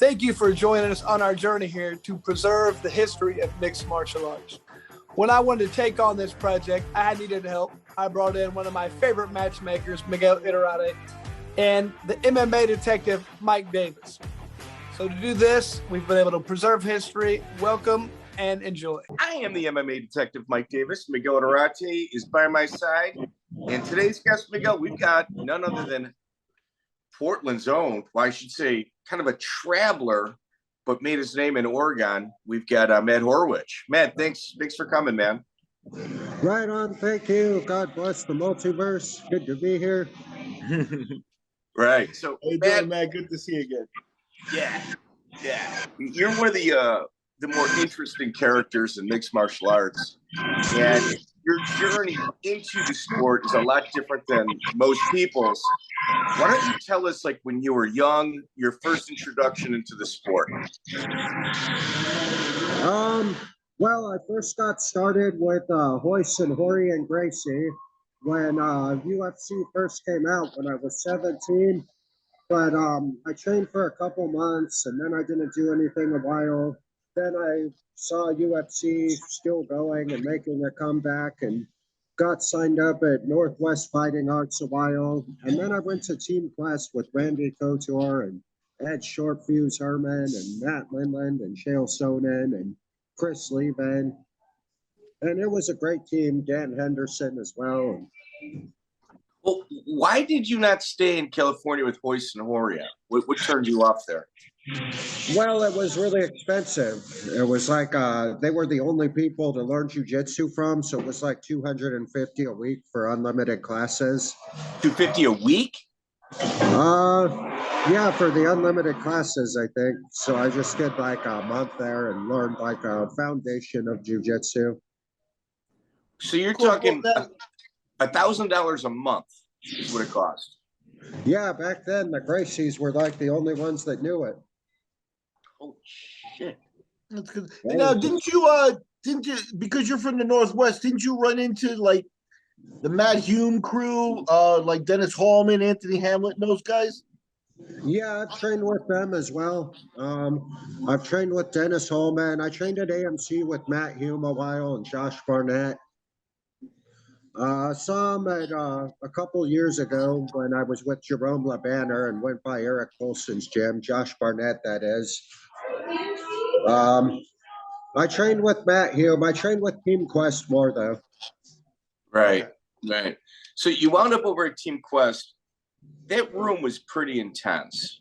Thank you for joining us on our journey here to preserve the history of mixed martial arts. When I wanted to take on this project, I needed help. I brought in one of my favorite matchmakers, Miguel Iterate, and the MMA detective, Mike Davis. So to do this, we've been able to preserve history. Welcome and enjoy. I am the MMA detective, Mike Davis. Miguel Iterate is by my side. And today's guest, Miguel, we've got none other than Portland's own, well, I should say, kind of a traveler, but made his name in Oregon. We've got Matt Horwich. Matt, thanks for coming, man. Right on. Thank you. God bless the multiverse. Good to be here. Right. So, how you doing, Matt? Good to see you again. Yeah. You're one of the more interesting characters in mixed martial arts, and your journey into the sport is a lot different than most people's. Why don't you tell us, like, when you were young, your first introduction into the sport? Well, I first got started with Hoist and Cory and Gracie when UFC first came out when I was 17. But I trained for a couple months, and then I didn't do anything a while. Then I saw UFC still going and making a comeback, and got signed up at Northwest Fighting Arts a while. And then I went to team class with Randy Couture and Ed Shortfuse Herman and Matt Lindland and Chael Sonnen and Chris Leben. And it was a great team, Dan Henderson as well. Well, why did you not stay in California with Hoist and Cory? What turned you off there? Well, it was really expensive. It was like they were the only people to learn jiu-jitsu from, so it was like $250 a week for unlimited classes. $250 a week? Yeah, for the unlimited classes, I think. So I just did like a month there and learned like a foundation of jiu-jitsu. So you're talking $1,000 a month is what it cost. Yeah, back then the Gracies were like the only ones that knew it. Oh shit! That's good. And now, didn't you because you're from the Northwest? Didn't you run into like the Matt Hume crew, like Dennis Hallman, Anthony Hamlet, and those guys? Yeah, I've trained with them as well. I've trained with Dennis Hallman. I trained at AMC with Matt Hume a while and Josh Barnett. Saw him at a couple years ago when I was with Jerome LeBanner and went by Eric Colson's gym, Josh Barnett, that is. I trained with Matt Hume. I trained with Team Quest more, though. Right. So you wound up over at Team Quest. That room was pretty intense.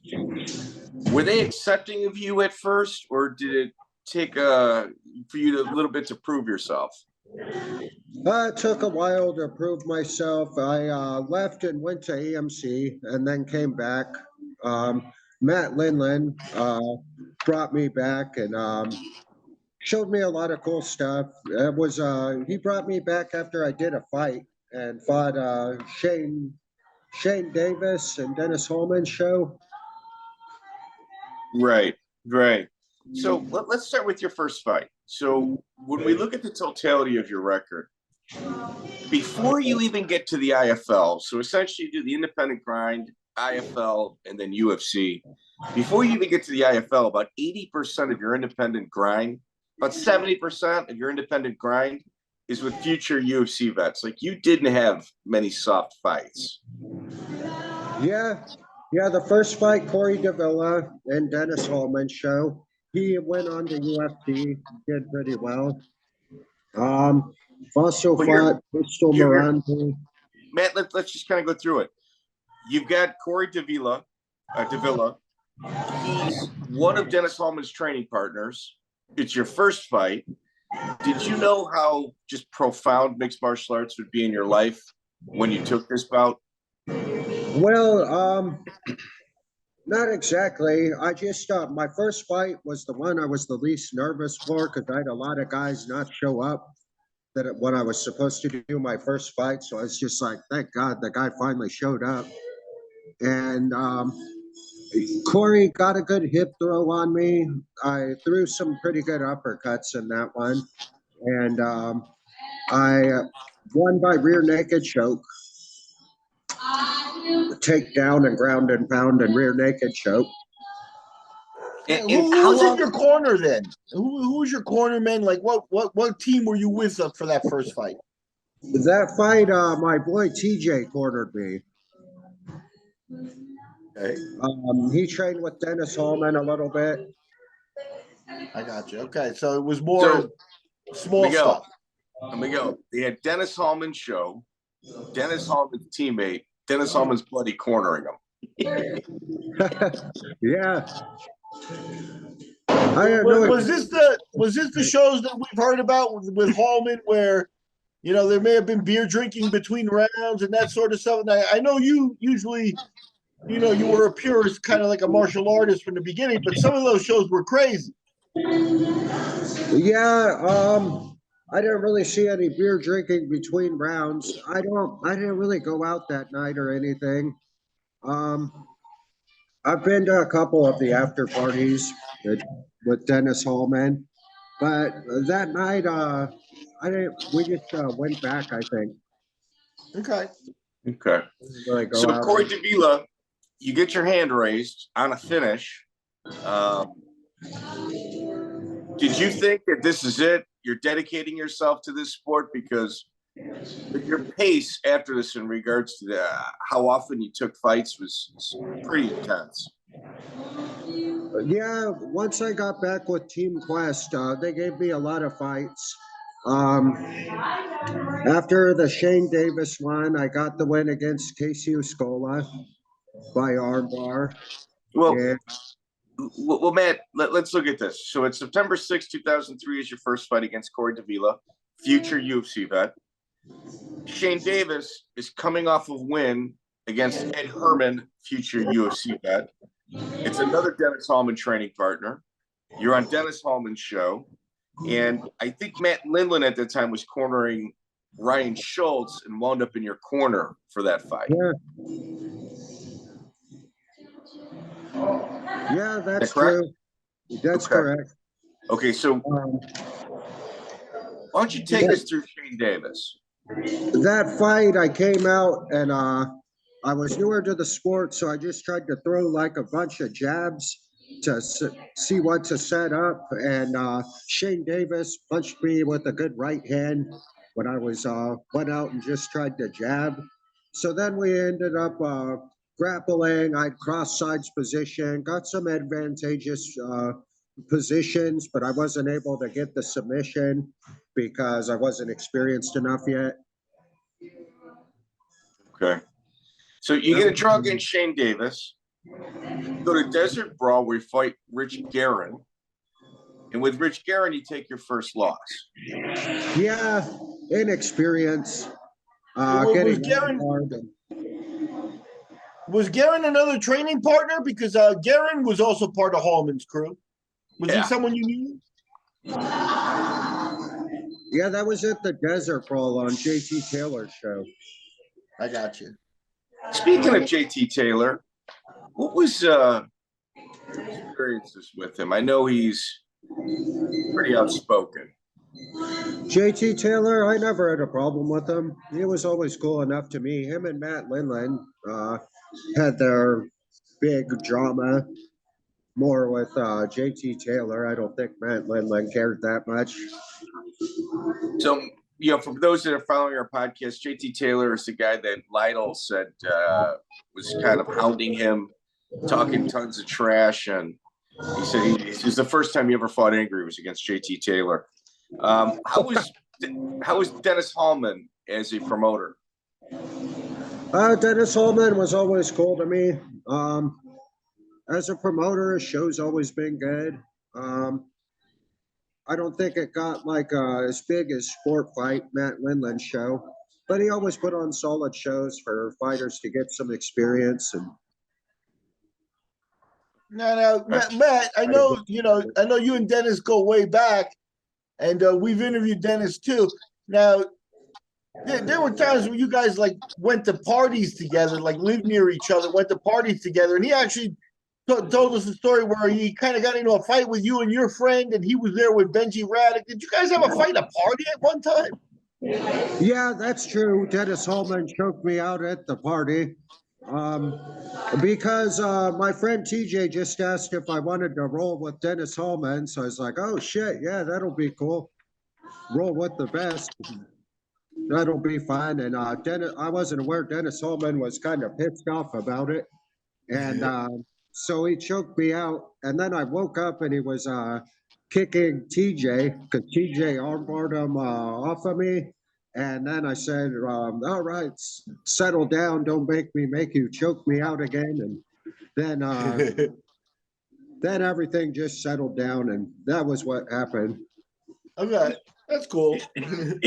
Were they accepting of you at first, or did it take for you a little bit to prove yourself? It took a while to prove myself. I left and went to AMC and then came back. Matt Lindland brought me back and showed me a lot of cool stuff. It was he brought me back after I did a fight and fought Shane Davis and Dennis Hallman's show. Right. So let's start with your first fight. So when we look at the totality of your record, before you even get to the IFL, so essentially you do the independent grind, IFL, and then UFC. Before you even get to the IFL, about 80% of your independent grind, about 70% of your independent grind is with future UFC vets. Like, you didn't have many soft fights. Yeah, the first fight, Cory Devela and Dennis Hallman's show. He went on to UFC, did pretty well. Also fought Crystal Morante. Matt, let's just kind of go through it. You've got Cory Devela. He's one of Dennis Hallman's training partners. It's your first fight. Did you know how just profound mixed martial arts would be in your life when you took this bout? Well, not exactly. I just my first fight was the one I was the least nervous for because I had a lot of guys not show up when I was supposed to do my first fight. So I was just like, thank God the guy finally showed up. And Cory got a good hip throw on me. I threw some pretty good uppercuts in that one. And I won by rear naked choke. Takedown and ground and pound and rear naked choke. And Who was in your corner then? Who was your corner man? Like what team were you with for that first fight? That fight, my boy TJ cornered me. Okay. He trained with Dennis Hallman a little bit. I got you. Okay, so it was more small stuff. Miguel, they had Dennis Hallman's show, Dennis Hallman's teammate, Dennis Hallman's bloody cornering him. Yeah. Was this the shows that we've heard about with Hallman where, you know, there may have been beer drinking between rounds and that sort of stuff? And I know you usually, you know, you were a purist, kind of like a martial artist from the beginning, but some of those shows were crazy. Yeah, I didn't really see any beer drinking between rounds. I didn't really go out that night or anything. I've been to a couple of the after parties with Dennis Hallman, but that night, I didn't. We just went back, I think. Okay. Really go So out. Cory Devela, you get your hand raised on a finish. Did you think that this is it? You're dedicating yourself to this sport? Because your pace after this in regards to how often you took fights was pretty intense. Yeah, once I got back with Team Quest, they gave me a lot of fights. After the Shane Davis one, I got the win against Kyacey Uscola by armbar. Well, Yeah. Well, Matt, let's look at this. So it's September 6, 2003 is your first fight against Cory Devela, future UFC vet. Shane Davis is coming off of win against Ed Herman, future UFC vet. It's another Dennis Hallman training partner. You're on Dennis Hallman's show. And I think Lindland at the time was cornering Ryan Schultz and wound up in your corner for that fight. Yeah, that's true. That's correct. Okay, so why don't you take us through Shane Davis? That fight, I came out and I was newer to the sport, so I just tried to throw like a bunch of jabs to see what to set up. And Shane Davis punched me with a good right hand when I was went out and just tried to jab. So then we ended up grappling. I cross sides position, got some advantageous positions, but I wasn't able to get the submission because I wasn't experienced enough yet. Okay. So you get a draw against Shane Davis. You go to Desert Brawl where you fight Rich Guerin. And with Rich Guerin, you take your first loss. Yeah, inexperience. Was Guerin another training partner? Because Guerin was also part of Hallman's crew. Was he someone you knew? Yeah, that was at the Desert Brawl on JT Taylor's show. I got you. Speaking of JT Taylor, what was experiences with him? I know he's pretty outspoken. JT Taylor, I never had a problem with him. He was always cool enough to me. Him and Matt Lindland had their big drama more with JT Taylor. I don't think Matt Lindland cared that much. So, you know, for those that are following our podcast, JT Taylor is the guy that Lytle said was kind of hounding him, talking tons of trash. And he said it was the first time he ever fought angry was against JT Taylor. How was Dennis Hallman as a promoter? Dennis Hallman was always cool to me. As a promoter, his show's always been good. I don't think it got like as big as Sport Fight, Matt Lindland's show, but he always put on solid shows for fighters to get some experience. And no, Matt, I know you and Dennis go way back, and we've interviewed Dennis too. Now, there were times when you guys like went to parties together, like lived near each other, went to parties together, and he actually told us a story where he kind of got into a fight with you and your friend, and he was there with Benji Raddick. Did you guys have a fight at a party at one time? Yeah, that's true. Dennis Hallman choked me out at the party. Because my friend TJ just asked if I wanted to roll with Dennis Hallman, so I was like, "Oh shit, yeah, that'll be cool. Roll with the best. That'll be fine." And Dennis, I wasn't aware Dennis Hallman was kind of pissed off about it, and so he choked me out. And then I woke up and he was kicking TJ because TJ armbarred him off of me. And then I said, "All right, settle down. Don't make you choke me out again." And then everything just settled down, and that was what happened. Okay, that's cool.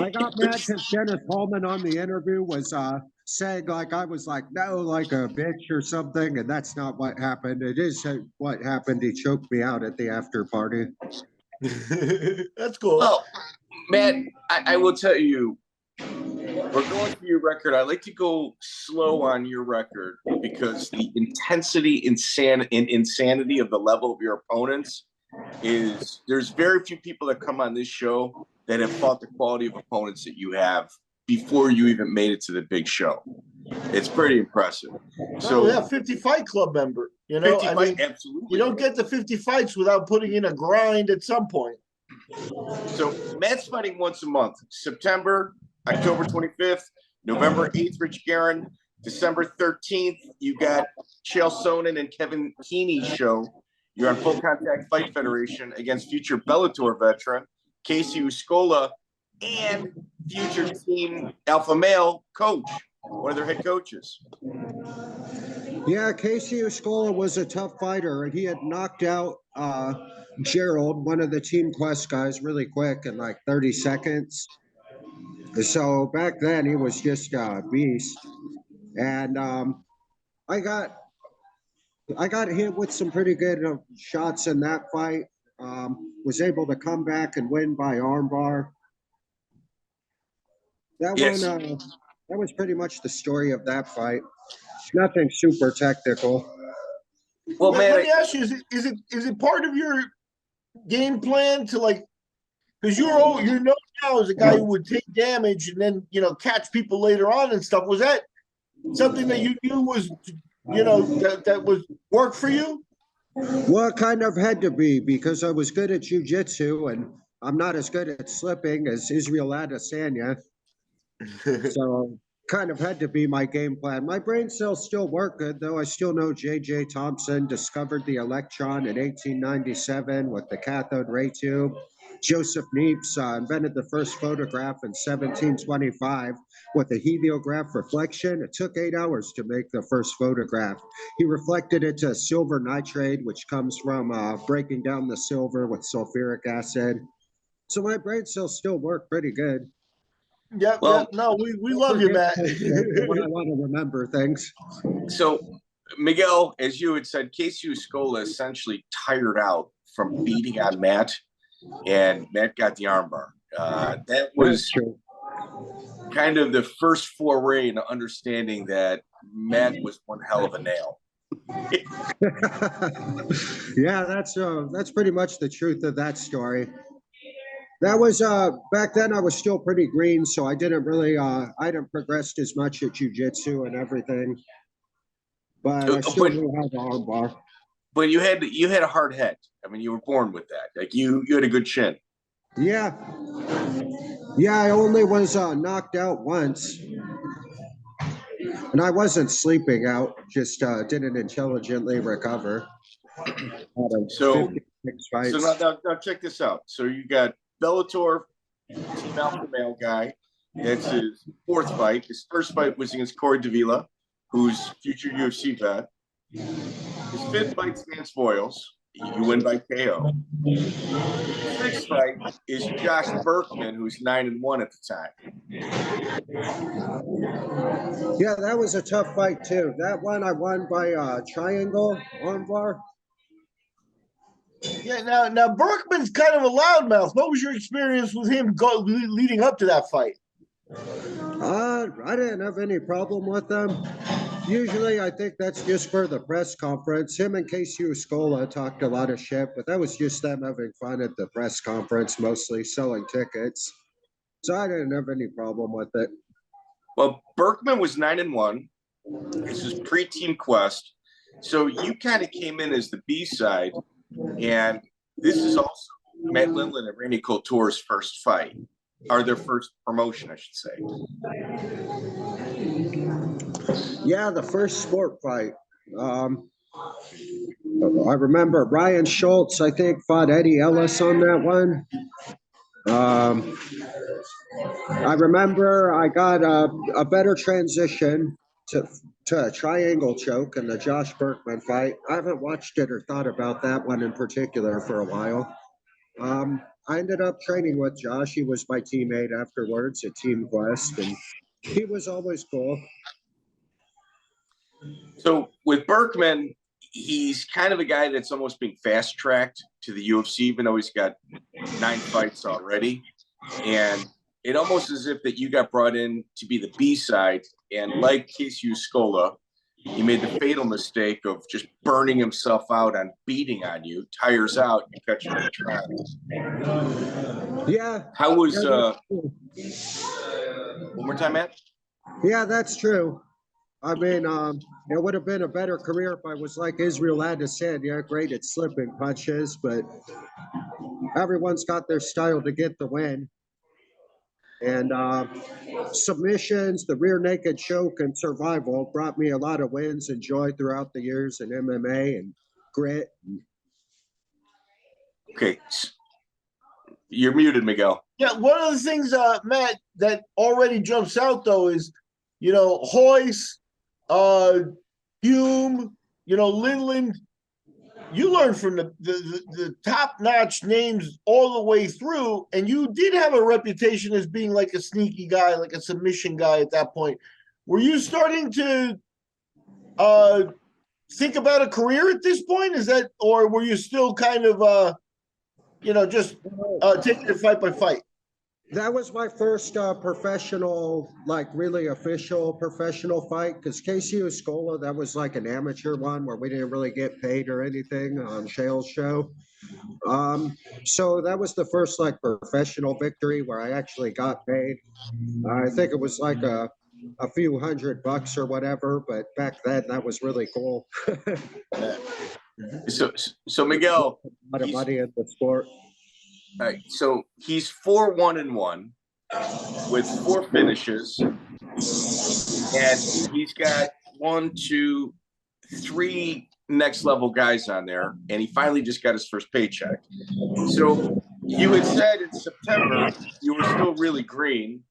I got mad because Dennis Hallman on the interview was saying like I was like no, like a bitch or something, and that's not what happened. It is what happened. He choked me out at the after party. That's cool. Well, Matt, I will tell you, we're going through your record. I like to go slow on your record because the intensity, insanity of the level of your opponents is there's very few people that come on this show that have fought the quality of opponents that you have before you even made it to the big show. It's pretty impressive. So yeah, 50 Fight Club member. You know, I mean, absolutely. You don't get the 50 fights without putting in a grind at some point. So Matt's fighting once a month. September, October 25th, November 8th, Rich Guerin. December 13th, you got Chael Sonnen and Kevin Keeney's show. You're on Full Contact Fight Federation against future Bellator veteran Kyacey Uscola and future team Alpha Male coach, one of their head coaches. Yeah, Kyacey Uscola was a tough fighter. He had knocked out Gerald, one of the Team Quest guys, really quick in like 30 seconds. So back then he was just a beast. And I got hit with some pretty good shots in that fight. Was able to come back and win by armbar. That one, that was pretty much the story of that fight. Nothing super technical. Well, man, let me ask you: is it part of your game plan to like? Because you're known now as a guy who would take damage and then catch people later on and stuff. Was that something that you knew was that was work for you? Well, it kind of had to be because I was good at jiu-jitsu and I'm not as good at slipping as Israel Adesanya. So kind of had to be my game plan. My brain cells still work good, though. I still know J.J. Thompson discovered the electron in 1897 with the cathode ray tube. Joseph Niepce invented the first photograph in 1725 with a heliograph reflection. It took 8 hours to make the first photograph. He reflected it to silver nitrate, which comes from breaking down the silver with sulfuric acid. So my brain cells still work pretty good. Yeah, well, no, we love you, Matt. When I want to remember things. So, Miguel, as you had said, Kyacey Uscola essentially tired out from beating on Matt, and Matt got the armbar. That was kind of the first foray into understanding that Matt was one hell of a nail. Yeah, that's pretty much the truth of that story. That was back then I was still pretty green, so I didn't really I hadn't progressed as much at jiu-jitsu and everything. But I still knew how to armbar. But you had a hard head. I mean, you were born with that. Like you had a good chin. Yeah. Yeah, I only was knocked out once. And I wasn't sleeping out, just didn't intelligently recover. So now check this out. So you got Bellator Team Alpha Male guy. That's his fourth fight. His first fight was against Cory Devela, who's future UFC vet. His fifth fight stands foils. You win by KO. His sixth fight is Josh Burkman, who's 9-1 at the time. Yeah, that was a tough fight too. That one I won by triangle armbar. Yeah, now Burkman's kind of a loudmouth. What was your experience with him leading up to that fight? I didn't have any problem with them. Usually, I think that's just for the press conference. Him and Kyacey Uscola talked a lot of shit, but that was just them having fun at the press conference, mostly selling tickets. So I didn't have any problem with it. Well, Burkman was 9-1. This is pre-Team Quest. So you kind of came in as the B-side, and this is also Matt Lindland and Randy Couture's first fight, or their first promotion, I should say. Yeah, the first sport fight. I remember Ryan Schultz, I think, fought Eddie Ellis on that one. I remember I got a better transition to a triangle choke in the Josh Burkman fight. I haven't watched it or thought about that one in particular for a while. I ended up training with Josh. He was my teammate afterwards at Team Quest, and he was always cool. So with Burkman, he's kind of a guy that's almost being fast-tracked to the UFC, even though he's got 9 fights already. And it almost as if that you got brought in to be the B-side, and like Kyacey Uscola, he made the fatal mistake of just burning himself out on beating on you, tires out, you catch him in the trap. Yeah. How was one more time, Matt? Yeah, that's true. I mean, it would have been a better career if I was like Israel Adesanya, great at slipping punches, but everyone's got their style to get the win. And submissions, the rear naked choke, and survival brought me a lot of wins and joy throughout the years in MMA and grit. Okay. You're muted, Miguel. Yeah, one of the things, Matt, that already jumps out, though, is, you know, Hoyce, Hume, you know, Lindland. You learned from the top-notch names all the way through, and you did have a reputation as being like a sneaky guy, like a submission guy at that point. Were you starting to think about a career at this point? Is that, or were you still kind of, you know, just taking it fight by fight? That was my first professional, like really official professional fight, because Kyacey Uscola, that was like an amateur one where we didn't really get paid or anything on Chael's show. So that was the first like professional victory where I actually got paid. I think it was like a few $100 or whatever, but back then that was really cool. So Miguel, A lot of money in the sport. all right, so he's 4-1-1 with 4 finishes, and he's got 1, 2, 3 next level guys on there, and he finally just got his first paycheck. So you had said in September you were still really green.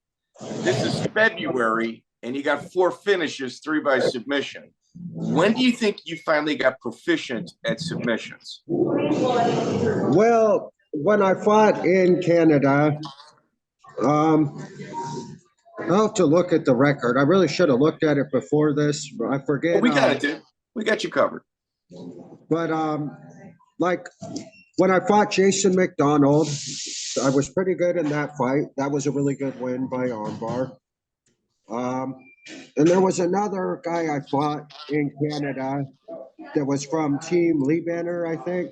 This is February, and you got 4 finishes, 3 by submission. When do you think you finally got proficient at submissions? Well, when I fought in Canada, I'll have to look at the record. I really should have looked at it before this. I forget. Well, we got it, dude. We got you covered. But like when I fought Jason McDonald, I was pretty good in that fight. That was a really good win by armbar. And there was another guy I fought in Canada that was from Team Lee Banner, I think.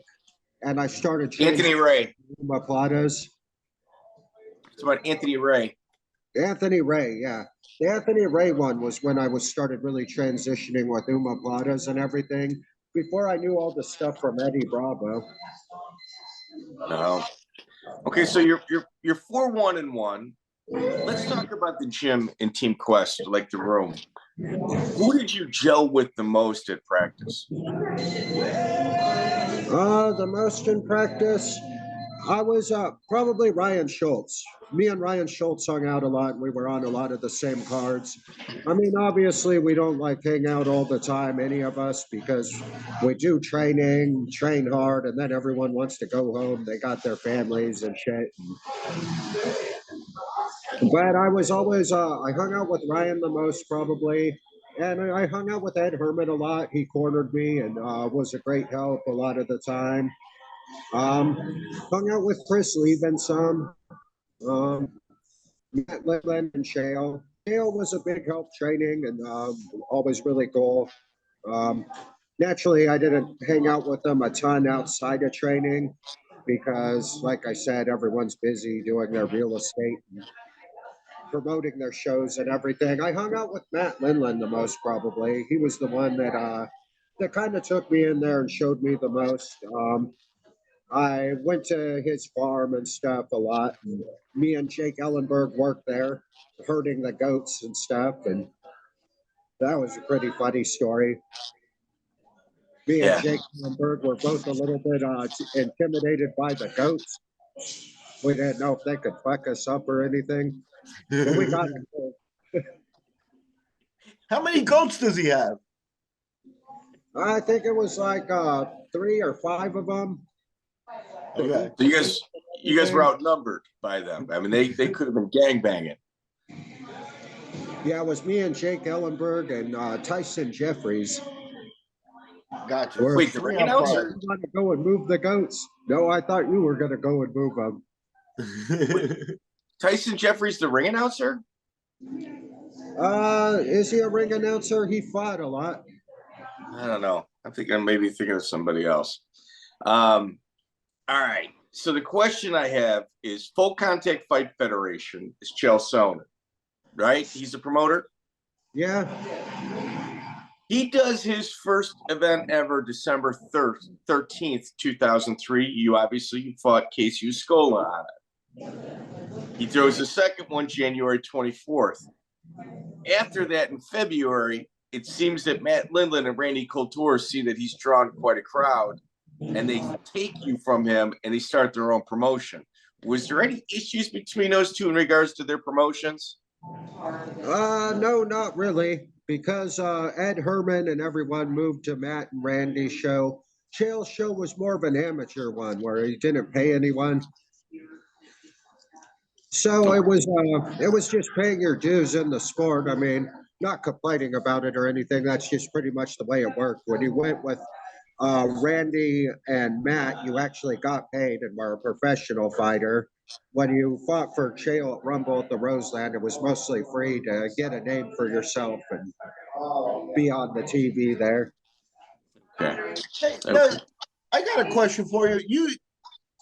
And I started Antony Ray. My Platas. It's about Antony Ray. Antony Ray, yeah. The Antony Ray one was when I was started really transitioning with Uma Platas and everything. Before I knew all the stuff from Eddie Bravo. No. Okay, so you're 4-1-1. Let's talk about the gym in Team Quest, like the room. Who did you gel with the most at practice? The most in practice, I was probably Ryan Schultz. Me and Ryan Schultz hung out a lot. We were on a lot of the same cards. I mean, obviously, we don't like hang out all the time, any of us, because we do training, train hard, and then everyone wants to go home. They got their families and shit. But I was always, I hung out with Ryan the most probably. And I hung out with Ed Herman a lot. He cornered me and was a great help a lot of the time. Hung out with Chris Levin some. Met Lindland and Mayhem. Mayhem was a big help training and always really cool. Naturally, I didn't hang out with them a ton outside of training because, like I said, everyone's busy doing their real estate. promoting their shows and everything. I hung out with Matt Lindland the most, probably. He was the one that kind of took me in there and showed me the most. I went to his farm and stuff a lot. And me and Jake Ellenberg worked there, herding the goats and stuff, and that was a pretty funny story. Me and Jake Ellenberg were both a little bit intimidated by the goats. We didn't know if they could fuck us up or anything. But we got it. How many goats does he have? I think it was like 3 or 5 of them. Okay. So you guys were outnumbered by them. I mean, they could have been gangbanging. Yeah, it was me and Jake Ellenberg and Tyson Jeffries. Gotcha. Wait, the ring announcer? You want to go and move the goats? No, I thought you were going to go and move them. Tyson Jeffries, the ring announcer? Is he a ring announcer? He fought a lot. I don't know. I'm maybe thinking of somebody else. All right. So the question I have is Full Contact Fight Federation is Chael Sonnen, right? He's the promoter? Yeah. He does his first event ever December 13th, 2003. You fought Kyacey Uscola on it. He throws the second one January 24th. After that, in February, it seems that Matt Lindland and Randy Couture see that he's drawn quite a crowd, and they take you from him, and they start their own promotion. Was there any issues between those two in regards to their promotions? No, not really, because Ed Herman and everyone moved to Matt and Randy's show. Chael's show was more of an amateur one where he didn't pay anyone. So it was just paying your dues in the sport. I mean, not complaining about it or anything. That's just pretty much the way it worked. When you went with Randy and Matt, you actually got paid and were a professional fighter. When you fought for Chael at Rumble at the Roseland, it was mostly free to get a name for yourself and be on the TV there. Okay. Hey, now, I got a question for you.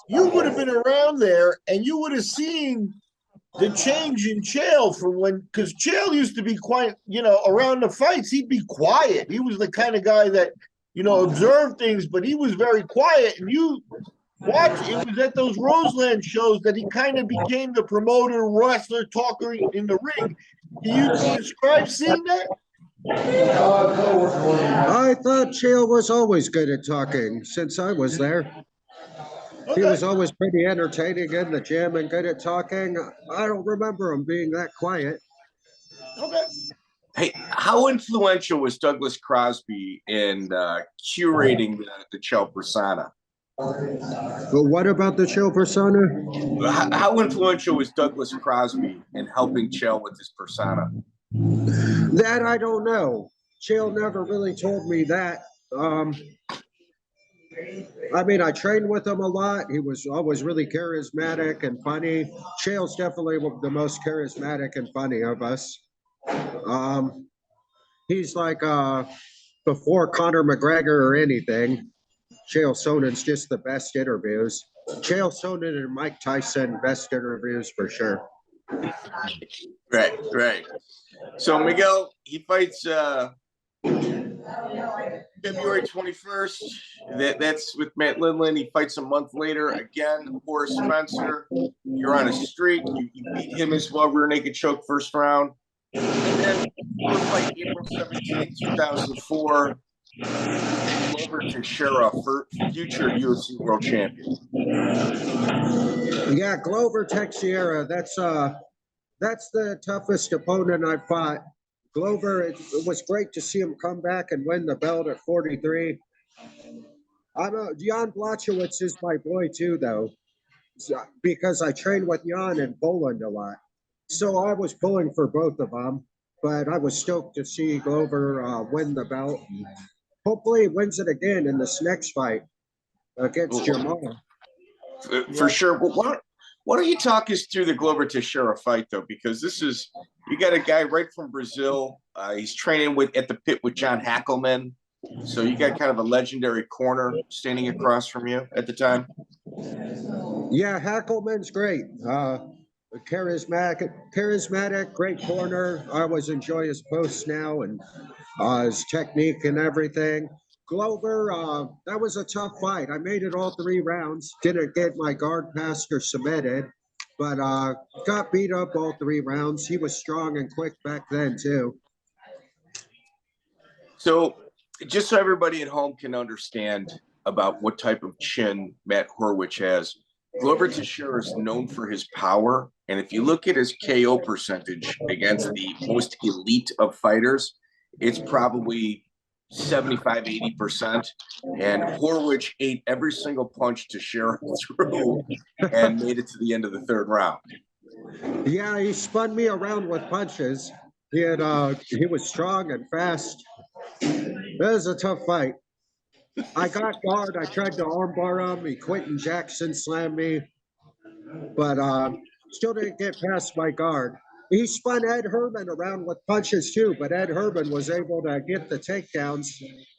You would have been around there, and you would have seen the change in Chael from when, because Chael used to be quite, around the fights, he'd be quiet. He was the kind of guy that, observed things, but he was very quiet. And you watch, it was at those Roseland shows that he kind of became the promoter, wrestler, talker in the ring. Can you describe seeing that? I thought Chael was always good at talking since I was there. Okay. He was always pretty entertaining in the gym and good at talking. I don't remember him being that quiet. Okay. Hey, how influential was Douglas Crosby in curating the Chael persona? But what about the Chael persona? How influential was Douglas Crosby in helping Chael with his persona? That I don't know. Chael never really told me that. I mean, I trained with him a lot. He was always really charismatic and funny. Chael's definitely the most charismatic and funny of us. He's like before Conor McGregor or anything. Chael Sonnen's just the best interviews. Chael Sonnen and Mike Tyson, best interviews for sure. Right. So Miguel, he fights February 21st. That's with Matt Lindland. He fights a month later again. Horace Spencer. You're on a streak. You beat him as well. Rear naked choke first round. And then you fight April 17th, 2004. Glover Teixeira, for future UFC world champion. Yeah, Glover Teixeira. That's the toughest opponent I fought. Glover, it was great to see him come back and win the belt at 43. Jan Blachowicz is my boy too, though, because I trained with Jan in Poland a lot. So I was pulling for both of them, but I was stoked to see Glover win the belt. Hopefully he wins it again in this next fight against Jamal. For sure. Well, why don't you talk us through the Glover Teixeira fight, though? Because you got a guy right from Brazil. He's training at the pit with John Hackelman. So you got kind of a legendary corner standing across from you at the time. Yeah, Hackelman's great. charismatic, great corner. I always enjoy his posts now and his technique and everything. Glover, that was a tough fight. I made it all 3 rounds. Didn't get my guard passed or submitted, but got beat up all 3 rounds. He was strong and quick back then too. So just so everybody at home can understand about what type of chin Matt Horwich has, Glover Teixeira is known for his power. And if you look at his KO percentage against the most elite of fighters, it's probably 75, 80%. And Horwich ate every single punch Teixeira threw and made it to the end of the 3rd round. Yeah, he spun me around with punches. He was strong and fast. It was a tough fight. I got guard. I tried to armbar him. He Quentin Jackson slammed me, but still didn't get past my guard. He spun Ed Herman around with punches too, but Ed Herman was able to get the takedowns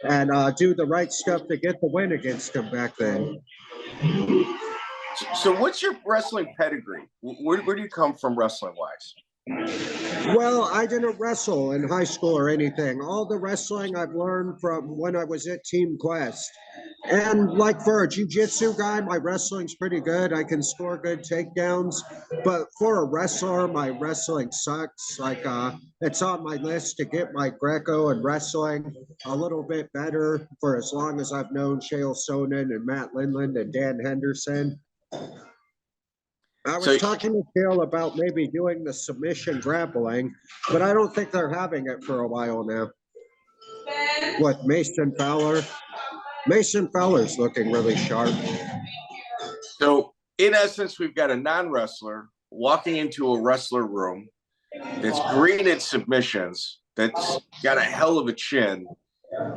and do the right stuff to get the win against him back then. So what's your wrestling pedigree? Where do you come from wrestling-wise? Well, I didn't wrestle in high school or anything. All the wrestling I've learned from when I was at Team Quest. And like for a jiu-jitsu guy, my wrestling's pretty good. I can score good takedowns. But for a wrestler, my wrestling sucks. Like it's on my list to get my Greco and wrestling a little bit better for as long as I've known Chael Sonnen and Matt Lindland and Dan Henderson. I was talking to Chael about maybe doing the submission grappling, but I don't think they're having it for a while now. What, Mason Fowler? Mason Fowler's looking really sharp. So, in essence, we've got a non-wrestler walking into a wrestler room that's green at submissions, that's got a hell of a chin,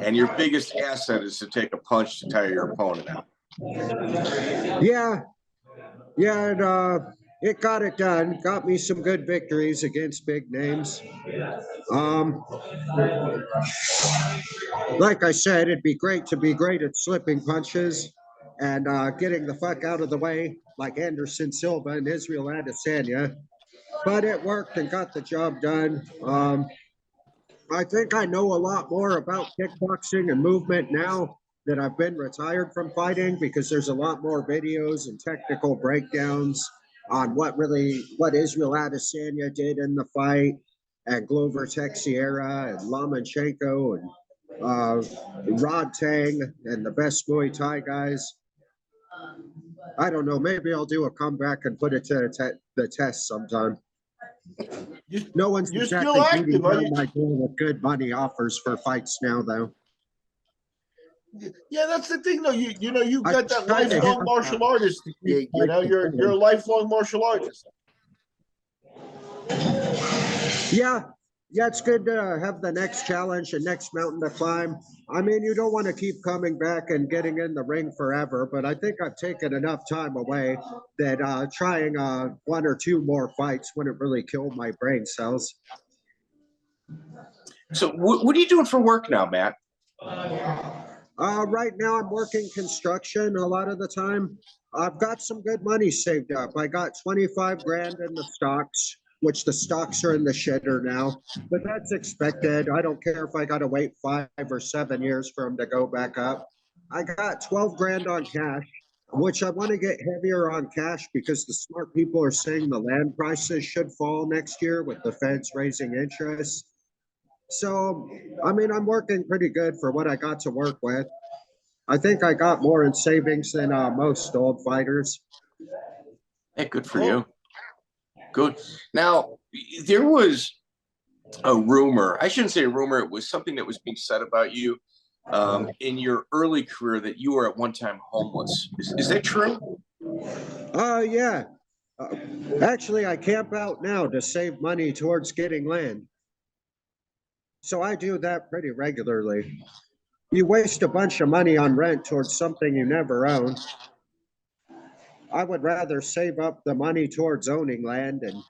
and your biggest asset is to take a punch to tire your opponent out. Yeah, and it got it done. Got me some good victories against big names. Like I said, it'd be great to be great at slipping punches and getting the fuck out of the way, like Anderson Silva and Israel Adesanya. But it worked and got the job done. I think I know a lot more about kickboxing and movement now that I've been retired from fighting, because there's a lot more videos and technical breakdowns on what Israel Adesanya did in the fight, and Glover Teixeira and Lomachenko and Rod Tang and the best Muay Thai guys. I don't know. Maybe I'll do a comeback and put it to the test sometime. No one's still active, my goal with good money offers for fights now, though. Yeah, that's the thing, though. You know, you've got that lifelong martial artist gig. You know, you're a lifelong martial artist. Yeah, it's good to have the next challenge and next mountain to climb. I mean, you don't want to keep coming back and getting in the ring forever, but I think I've taken enough time away that trying 1 or 2 more fights wouldn't really kill my brain cells. So what are you doing for work now, Matt? Right now I'm working construction a lot of the time. I've got some good money saved up. I got 25 grand in the stocks, which the stocks are in the shitter now, but that's expected. I don't care if I got to wait 5 or 7 years for them to go back up. I got 12 grand on cash, which I want to get heavier on cash because the smart people are saying the land prices should fall next year with the feds raising interest. So, I mean, I'm working pretty good for what I got to work with. I think I got more in savings than most old fighters. Hey, good for you. Good. Now, there was a rumor. I shouldn't say a rumor. It was something that was being said about you in your early career that you were at one time homeless. Is that true? Yeah. Actually, I camp out now to save money towards getting land. So I do that pretty regularly. You waste a bunch of money on rent towards something you never own. I would rather save up the money towards owning land. And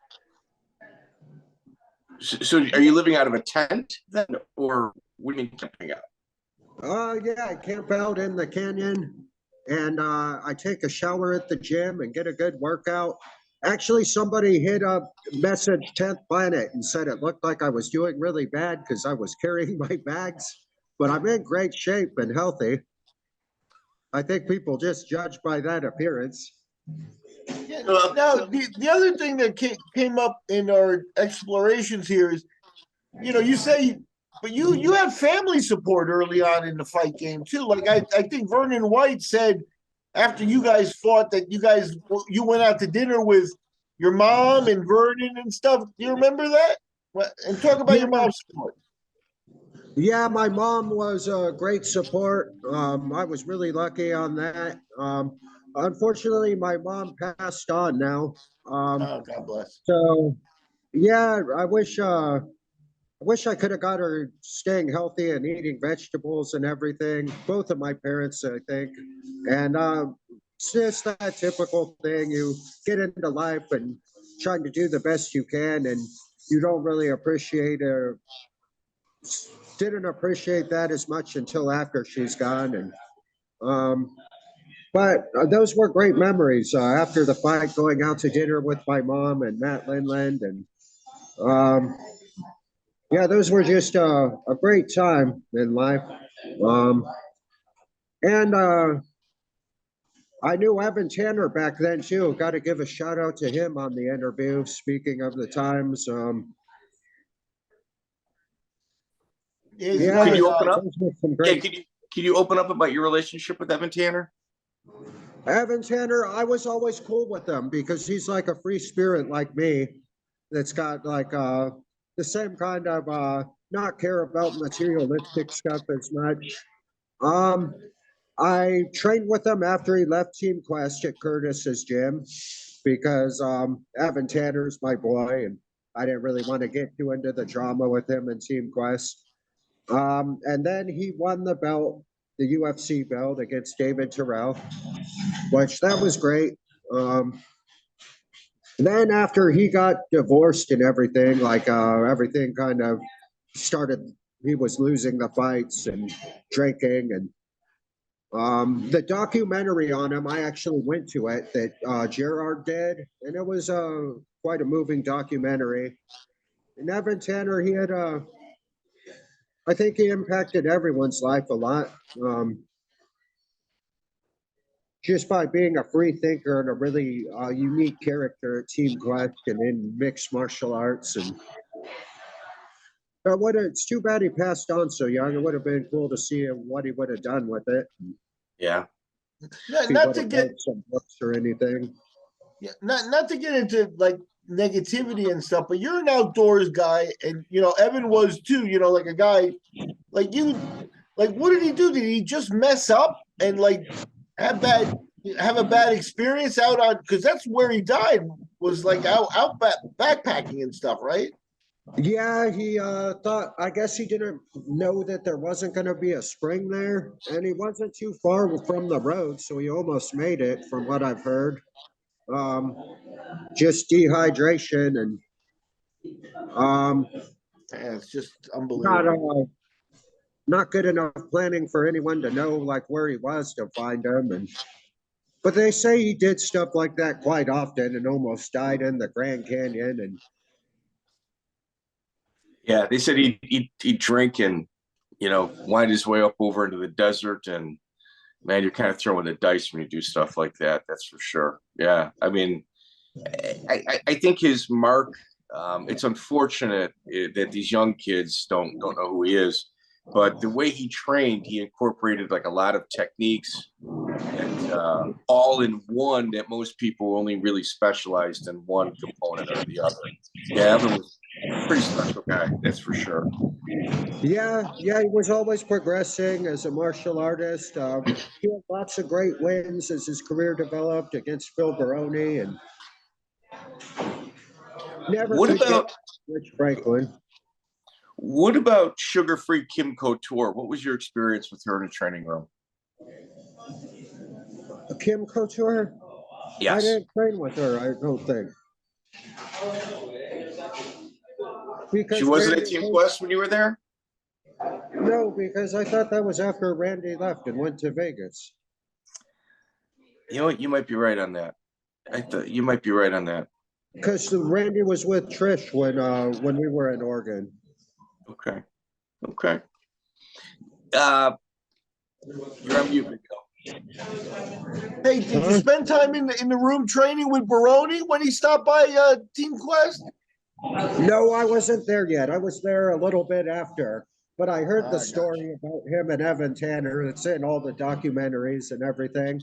so are you living out of a tent then, or what do you mean camping out? Yeah, I camp out in the canyon, and I take a shower at the gym and get a good workout, Actually, somebody hit a message 10th Planet and said it looked like I was doing really bad because I was carrying my bags, but I'm in great shape and healthy. I think people just judge by that appearance. Yeah. Now, the other thing that came up in our explorations here is, you say, but you had family support early on in the fight game too. Like I think Vernon White said after you guys fought that you went out to dinner with your mom and Vernon and stuff. Do you remember that? And talk about your mom's support. Yeah, my mom was a great support. I was really lucky on that. Unfortunately, my mom passed on now. Oh, God bless. So, yeah, I wish I could have got her staying healthy and eating vegetables and everything. Both of my parents, I think. And it's just that typical thing. You get into life and trying to do the best you can, and you don't really didn't appreciate that as much until after she's gone. And but those were great memories. After the fight, going out to dinner with my mom and Matt Lindland, and yeah, those were just a great time in life. And I knew Evan Tanner back then too. Got to give a shout out to him on the interview. Speaking of the times, yeah. Can you open up? Yeah, can you open up about your relationship with Evan Tanner? Evan Tanner, I was always cool with him because he's like a free spirit like me, that's got like the same kind of not care about materialistic stuff as much. I trained with him after he left Team Quest at Curtis's gym because Evan Tanner's my boy, and I didn't really want to get too into the drama with him in Team Quest. And then he won the belt, the UFC belt against David Terrell, which that was great. Then after he got divorced and everything, like everything kind of started, he was losing the fights and drinking. And the documentary on him, I actually went to it that Gerard did, and it was quite a moving documentary. And Evan Tanner, he had I think he impacted everyone's life a lot. Just by being a free thinker and a really unique character at Team Quest and in mixed martial arts. And it's too bad he passed on so young. It would have been cool to see what he would have done with it. Yeah. Not to get some books or anything. Yeah, not to get into like negativity and stuff, but you're an outdoors guy, and Evan was too. Like a guy like you. Like, what did he do? Did he just mess up and like have a bad experience out on? Because that's where he died. Was like out backpacking and stuff, right? Yeah, he I guess he didn't know that there wasn't going to be a spring there, and he wasn't too far from the road, so he almost made it from what I've heard. Just dehydration and it's just unbelievable. Not good enough planning for anyone to know like where he was to find him. But they say he did stuff like that quite often and almost died in the Grand Canyon. And yeah, they said he'd drink and wind his way up over into the desert. And man, you're kind of throwing the dice when you do stuff like that. That's for sure. Yeah, I mean, I think his mark. It's unfortunate that these young kids don't know who he is. But the way he trained, he incorporated like a lot of techniques and all in one that most people only really specialized in one component or the other. Yeah, Evan was a pretty special guy, that's for sure. Yeah, he was always progressing as a martial artist. He had lots of great wins as his career developed against Phil Baroni and never what about Rich Franklin. What about sugar-free Kim Couture? What was your experience with her in the training room? Kim Couture? Yes. I didn't train with her, I don't think. Because she wasn't at Team Quest when you were there? No, because I thought that was after Randy left and went to Vegas. You know what? You might be right on that. I thought you might be right on that. Because Randy was with Trish when we were in Oregon. Okay. Okay. You're on mute, Mikko. Hey, did you spend time in the room training with Baroni when he stopped by Team Quest? No, I wasn't there yet. I was there a little bit after, but I heard the story about him and Evan Tanner. It's in all the documentaries and everything.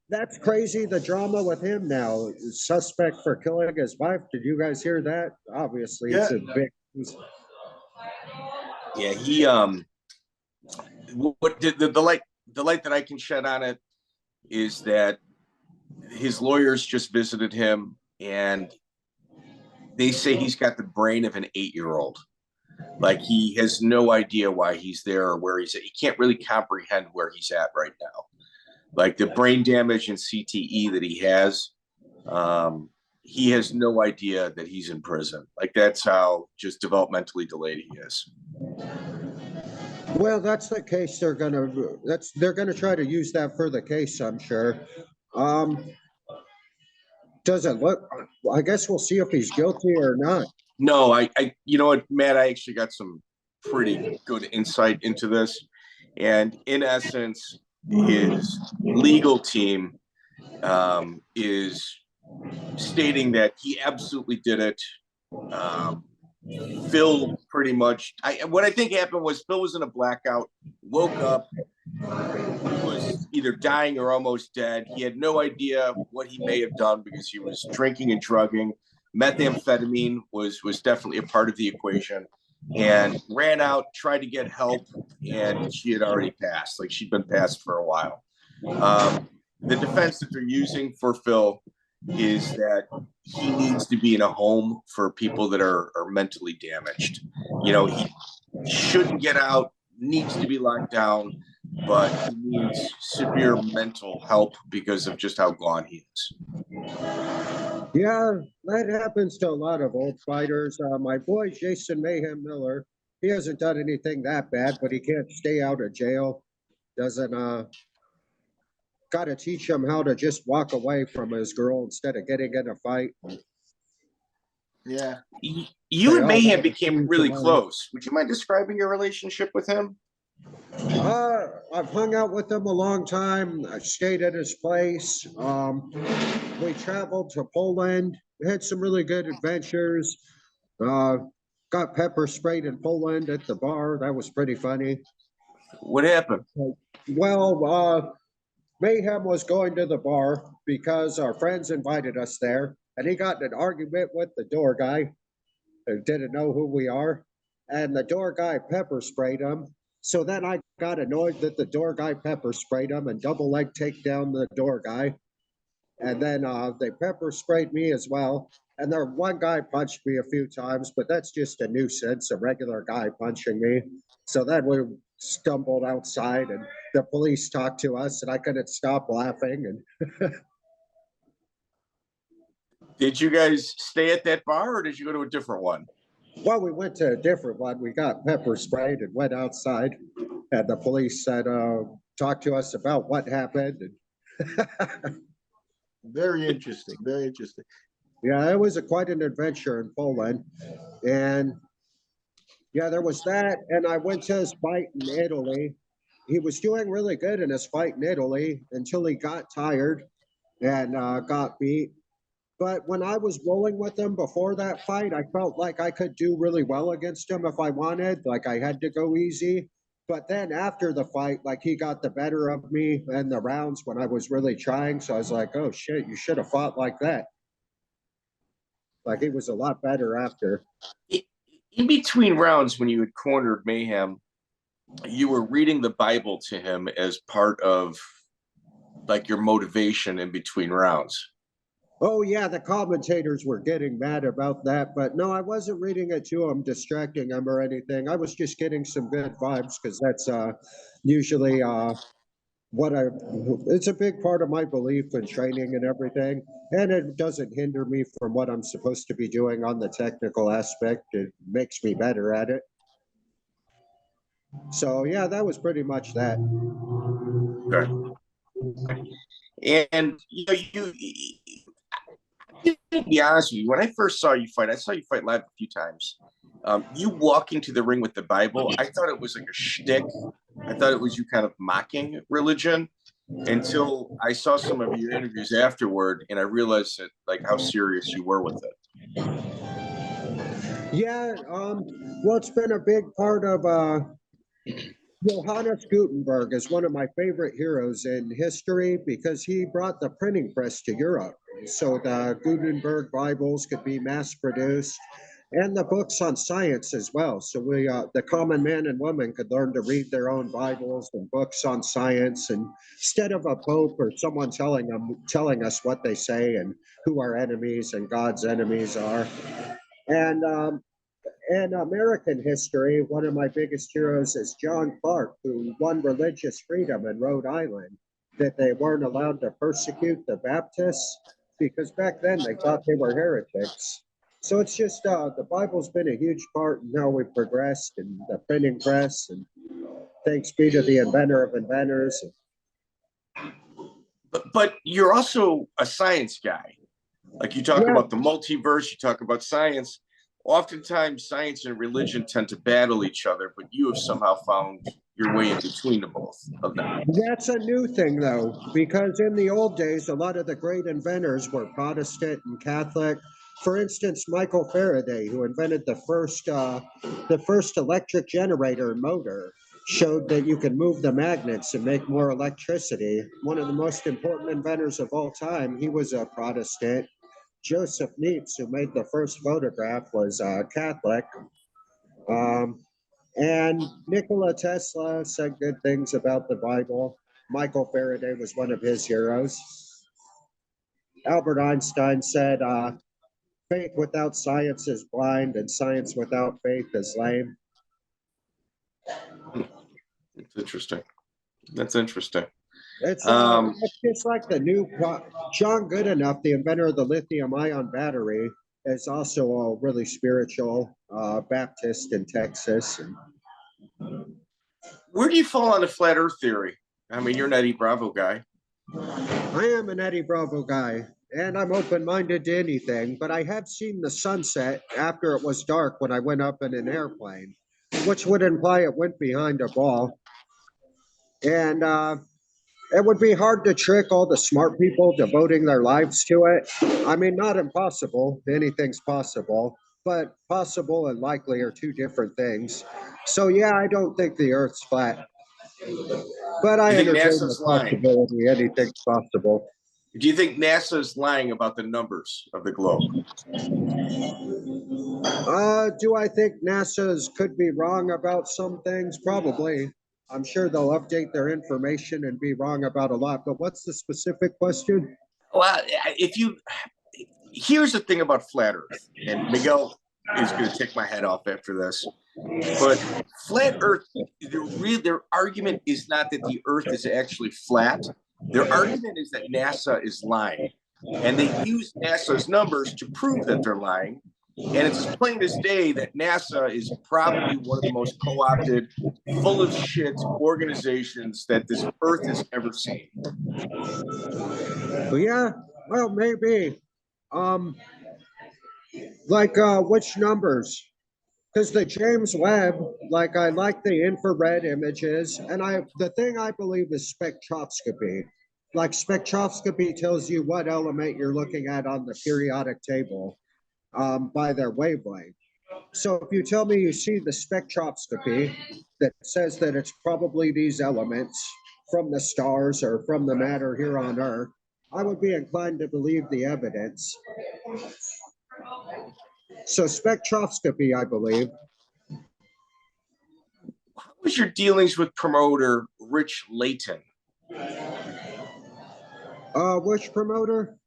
That's crazy. The drama with him now. Suspect for killing his wife. Did you guys hear that? Obviously, it's a big. Yeah, he what did the light that I can shed on it is that his lawyers just visited him and they say he's got the brain of an 8-year-old. Like he has no idea why he's there or where he's at. He can't really comprehend where he's at right now. Like the brain damage and CTE that he has no idea that he's in prison. Like that's how just developmentally delayed he is. Well, that's the case. They're gonna try to use that for the case, I'm sure. Does it look? I guess we'll see if he's guilty or not. No, I you know what, Matt, I actually got some pretty good insight into this. And in essence, his legal team is stating that he absolutely did it. Phil pretty much, what I think happened was Phil was in a blackout, woke up, was either dying or almost dead. He had no idea what he may have done because he was drinking and drugging. Methamphetamine was definitely a part of the equation, and ran out, tried to get help, and she had already passed. Like she'd been passed for a while. The defense that they're using for Phil is that he needs to be in a home for people that are mentally damaged. You know, he shouldn't get out, needs to be locked down, but he needs severe mental help because of just how gone he is. Yeah, that happens to a lot of old fighters. My boy Jason Mayhem Miller, he hasn't done anything that bad, but he can't stay out of jail. Doesn't got to teach him how to just walk away from his girl instead of getting in a fight. Yeah. You and Mayhem became really close. Would you mind describing your relationship with him? I've hung out with him a long time. I stayed at his place. We traveled to Poland. We had some really good adventures. Got pepper sprayed in Poland at the bar. That was pretty funny. What happened? Well, Mayhem was going to the bar because our friends invited us there, and he got in an argument with the door guy who didn't know who we are, and the door guy pepper sprayed him. So then I got annoyed that the door guy pepper sprayed him and double leg take down the door guy. And then they pepper sprayed me as well. And then one guy punched me a few times, but that's just a nuisance, a regular guy punching me. So then we stumbled outside and the police talked to us and I couldn't stop laughing. And Did you guys stay at that bar or did you go to a different one? well, we went to a different one. We got pepper sprayed and went outside. And the police said, talk to us about what happened. Very interesting. Very interesting. Yeah, it was quite an adventure in Poland. And yeah, there was that. And I went to his fight in Italy. He was doing really good in his fight in Italy until he got tired and got beat. But when I was rolling with him before that fight, I felt like I could do really well against him if I wanted. Like I had to go easy. But then after the fight, like he got the better of me in the rounds when I was really trying. So I was like, oh shit, you should have fought like that. Like he was a lot better after. In between rounds, when you had cornered Mayhem, you were reading the Bible to him as part of like your motivation in between rounds. Oh yeah, the commentators were getting mad about that, but no, I wasn't reading it to him, distracting him or anything. I was just getting some good vibes because that's usually it's a big part of my belief in training and everything, and it doesn't hinder me from what I'm supposed to be doing on the technical aspect. It makes me better at it. So yeah, that was pretty much that. Okay. And you know, to be honest with you. When I first saw you fight, I saw you fight live a few times. You walking to the ring with the Bible, I thought it was like a shtick. I thought it was you kind of mocking religion until I saw some of your interviews afterward, and I realized that like how serious you were with it. Yeah, well, it's been a big part of Johannes Gutenberg is one of my favorite heroes in history because he brought the printing press to Europe. So the Gutenberg Bibles could be mass produced and the books on science as well. So the common man and woman could learn to read their own Bibles and books on science, and instead of a pope or someone telling us what they say and who our enemies and God's enemies are. And in American history, one of my biggest heroes is John Clark, who won religious freedom in Rhode Island, that they weren't allowed to persecute the Baptists because back then they thought they were heretics. So it's just the Bible's been a huge part in how we've progressed in the printing press, and thanks be to the inventor of inventors. But you're also a science guy. Like you talk about the multiverse, you talk about science. Oftentimes, science and religion tend to battle each other, but you have somehow found your way in between the both of them. That's a new thing, though, because in the old days, a lot of the great inventors were Protestant and Catholic. For instance, Michael Faraday, who invented the first electric generator motor, showed that you can move the magnets and make more electricity. One of the most important inventors of all time, he was a Protestant. Joseph Niepce, who made the first photograph, was Catholic. And Nikola Tesla said good things about the Bible. Michael Faraday was one of his heroes. Albert Einstein said, faith without science is blind, and science without faith is lame. It's interesting. That's interesting. It's just like the new John Goodenough, the inventor of the lithium-ion battery, is also a really spiritual Baptist in Texas. Where do you fall on the flat Earth theory? I mean, you're an Eddie Bravo guy. I am an Eddie Bravo guy, and I'm open-minded to anything, but I have seen the sunset after it was dark when I went up in an airplane, which would imply it went behind a ball. And it would be hard to trick all the smart people devoting their lives to it. I mean, not impossible. Anything's possible, but possible and likely are two different things. So, yeah, I don't think the Earth's flat. But I entertain the possibility anything's possible. Do you think NASA's lying about the numbers of the globe? Do I think NASA's could be wrong about some things? Probably. I'm sure they'll update their information and be wrong about a lot, but what's the specific question? Well, here's the thing about flat Earth, and Miguel is going to take my head off after this, but flat Earth, their argument is not that the Earth is actually flat. Their argument is that NASA is lying, and they use NASA's numbers to prove that they're lying. And it's as plain as day that NASA is probably one of the most co-opted, full of shit organizations that this Earth has ever seen. Yeah, well, maybe. Which numbers? Because the James Webb, I like the infrared images, and the thing I believe is spectroscopy. Like spectroscopy tells you what element you're looking at on the periodic table. By their wavelength. So if you tell me you see the spectroscopy that says that it's probably these elements from the stars or from the matter here on Earth, I would be inclined to believe the evidence. So spectroscopy, I believe. How was your dealings with promoter Rich Layton? Which promoter?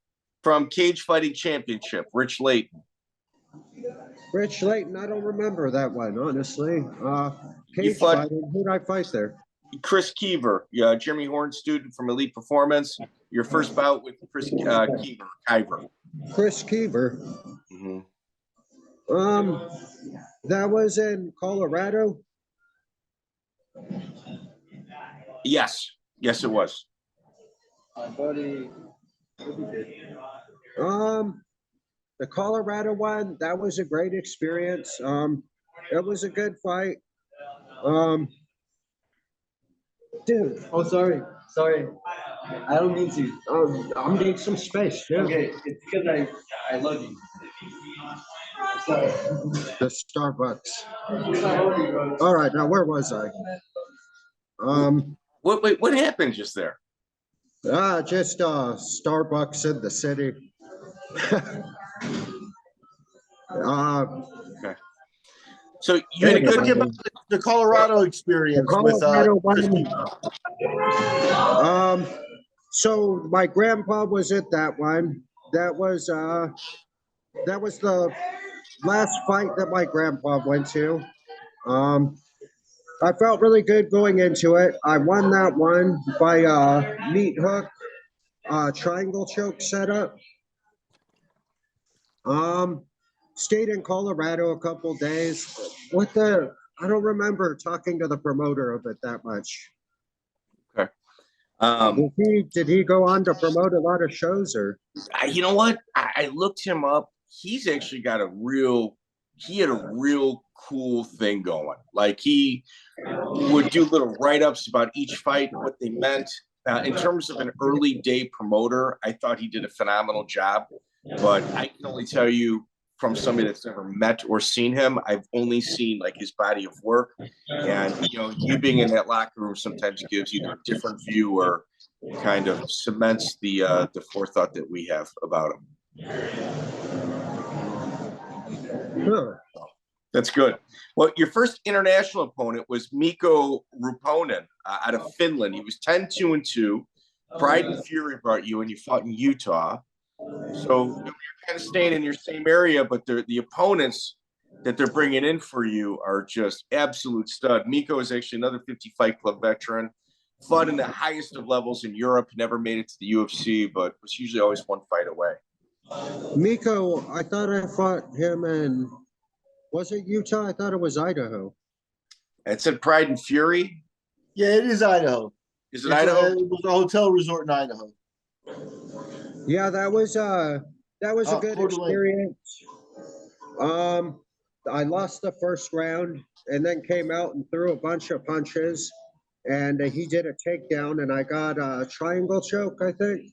From Cage Fighting Championship, Rich Layton. Rich Layton, I don't remember that one, honestly. Cage Fighting, who did I fight there? Chris Keever, Jeremy Horn's student from Elite Performance. Your first bout with Chris Keever. Chris Keever. Mm-hmm. That was in Colorado? Yes, it was. The Colorado one, that was a great experience. It was a good fight. Dude, Oh, sorry. I don't mean to. I'm needing some space, dude. Okay, it's because I love you. Sorry. The Starbucks. All right, now where was I? What happened just there? Just Starbucks in the city. Okay. So you had a Talking good. about the Colorado experience Colorado with one. So my grandpa was at that one. That was the last fight that my grandpa went to. I felt really good going into it. I won that one by meat hook, triangle choke setup. Stayed in Colorado a couple days. I don't remember talking to the promoter of it that much. Okay. Did he go on to promote a lot of shows, or? You know what? I looked him up. He's actually got he had a real cool thing going. Like, he would do little write-ups about each fight, what they meant. In terms of an early day promoter, I thought he did a phenomenal job. But I can only tell you, from somebody that's never met or seen him, I've only seen like his body of work. And, you being in that locker room sometimes gives you a different view, or kind of cements the forethought that we have about him. Sure. That's good. Well, your first international opponent was Mikko Ruponen out of Finland. He was 10-2-2. Pride and Fury brought you, and you fought in Utah. So you're kind of staying in your same area, but the opponents that they're bringing in for you are just absolute stud. Mikko is actually another 50 Fight Club veteran. Fought in the highest of levels in Europe. Never made it to the UFC, but was usually always one fight away. Mikko, I thought I fought him in, was it Utah? I thought it was Idaho. It said Pride and Fury. Yeah, it is Idaho. Is it Idaho? It was a hotel resort in Idaho. Yeah, that was a good experience. I lost the first round and then came out and threw a bunch of punches, and he did a takedown, and I got a triangle choke, I think.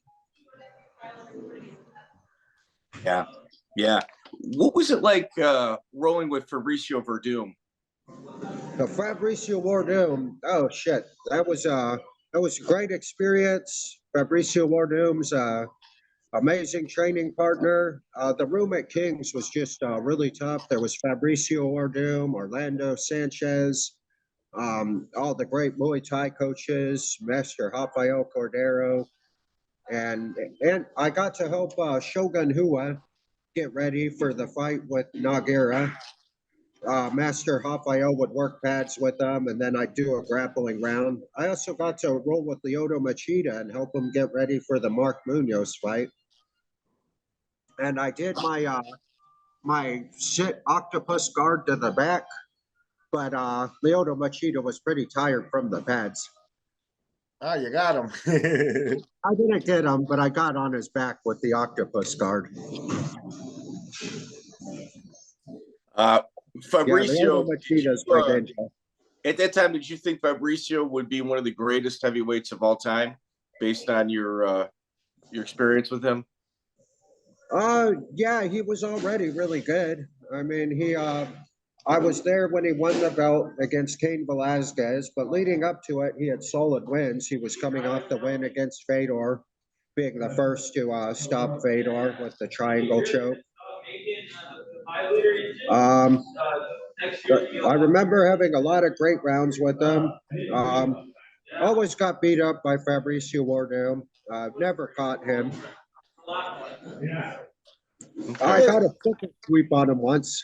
Yeah. What was it like rolling with Fabricio Werdum? The Fabricio Werdum. Oh shit, that was a great experience. Fabricio Werdum's amazing training partner. The room at King's was just really tough. There was Fabricio Werdum, Orlando Sanchez, all the great Muay Thai coaches, Master Rafael Cordero, and I got to help Shogun Hua get ready for the fight with Nogueira. Master Rafael would work pads with them, and then I'd do a grappling round. I also got to roll with Lyoto Machida and help him get ready for the Mark Munoz fight. And I did my sit octopus guard to the back, but Lyoto Machida was pretty tired from the pads. Oh, you got him. I didn't get him, but I got on his back with the octopus guard. Fabricio, yeah, at that time, did you think Fabricio would be one of the greatest heavyweights of all time, based on your experience with him? Yeah, he was already really good. I mean, I was there when he won the belt against Cain Velasquez, but leading up to it, he had solid wins. He was coming off the win against Fedor, being the first to stop Fedor with the triangle choke. I remember having a lot of great rounds with him. Always got beat up by Fabricio Werdum. Never caught him. I got a foot sweep on him once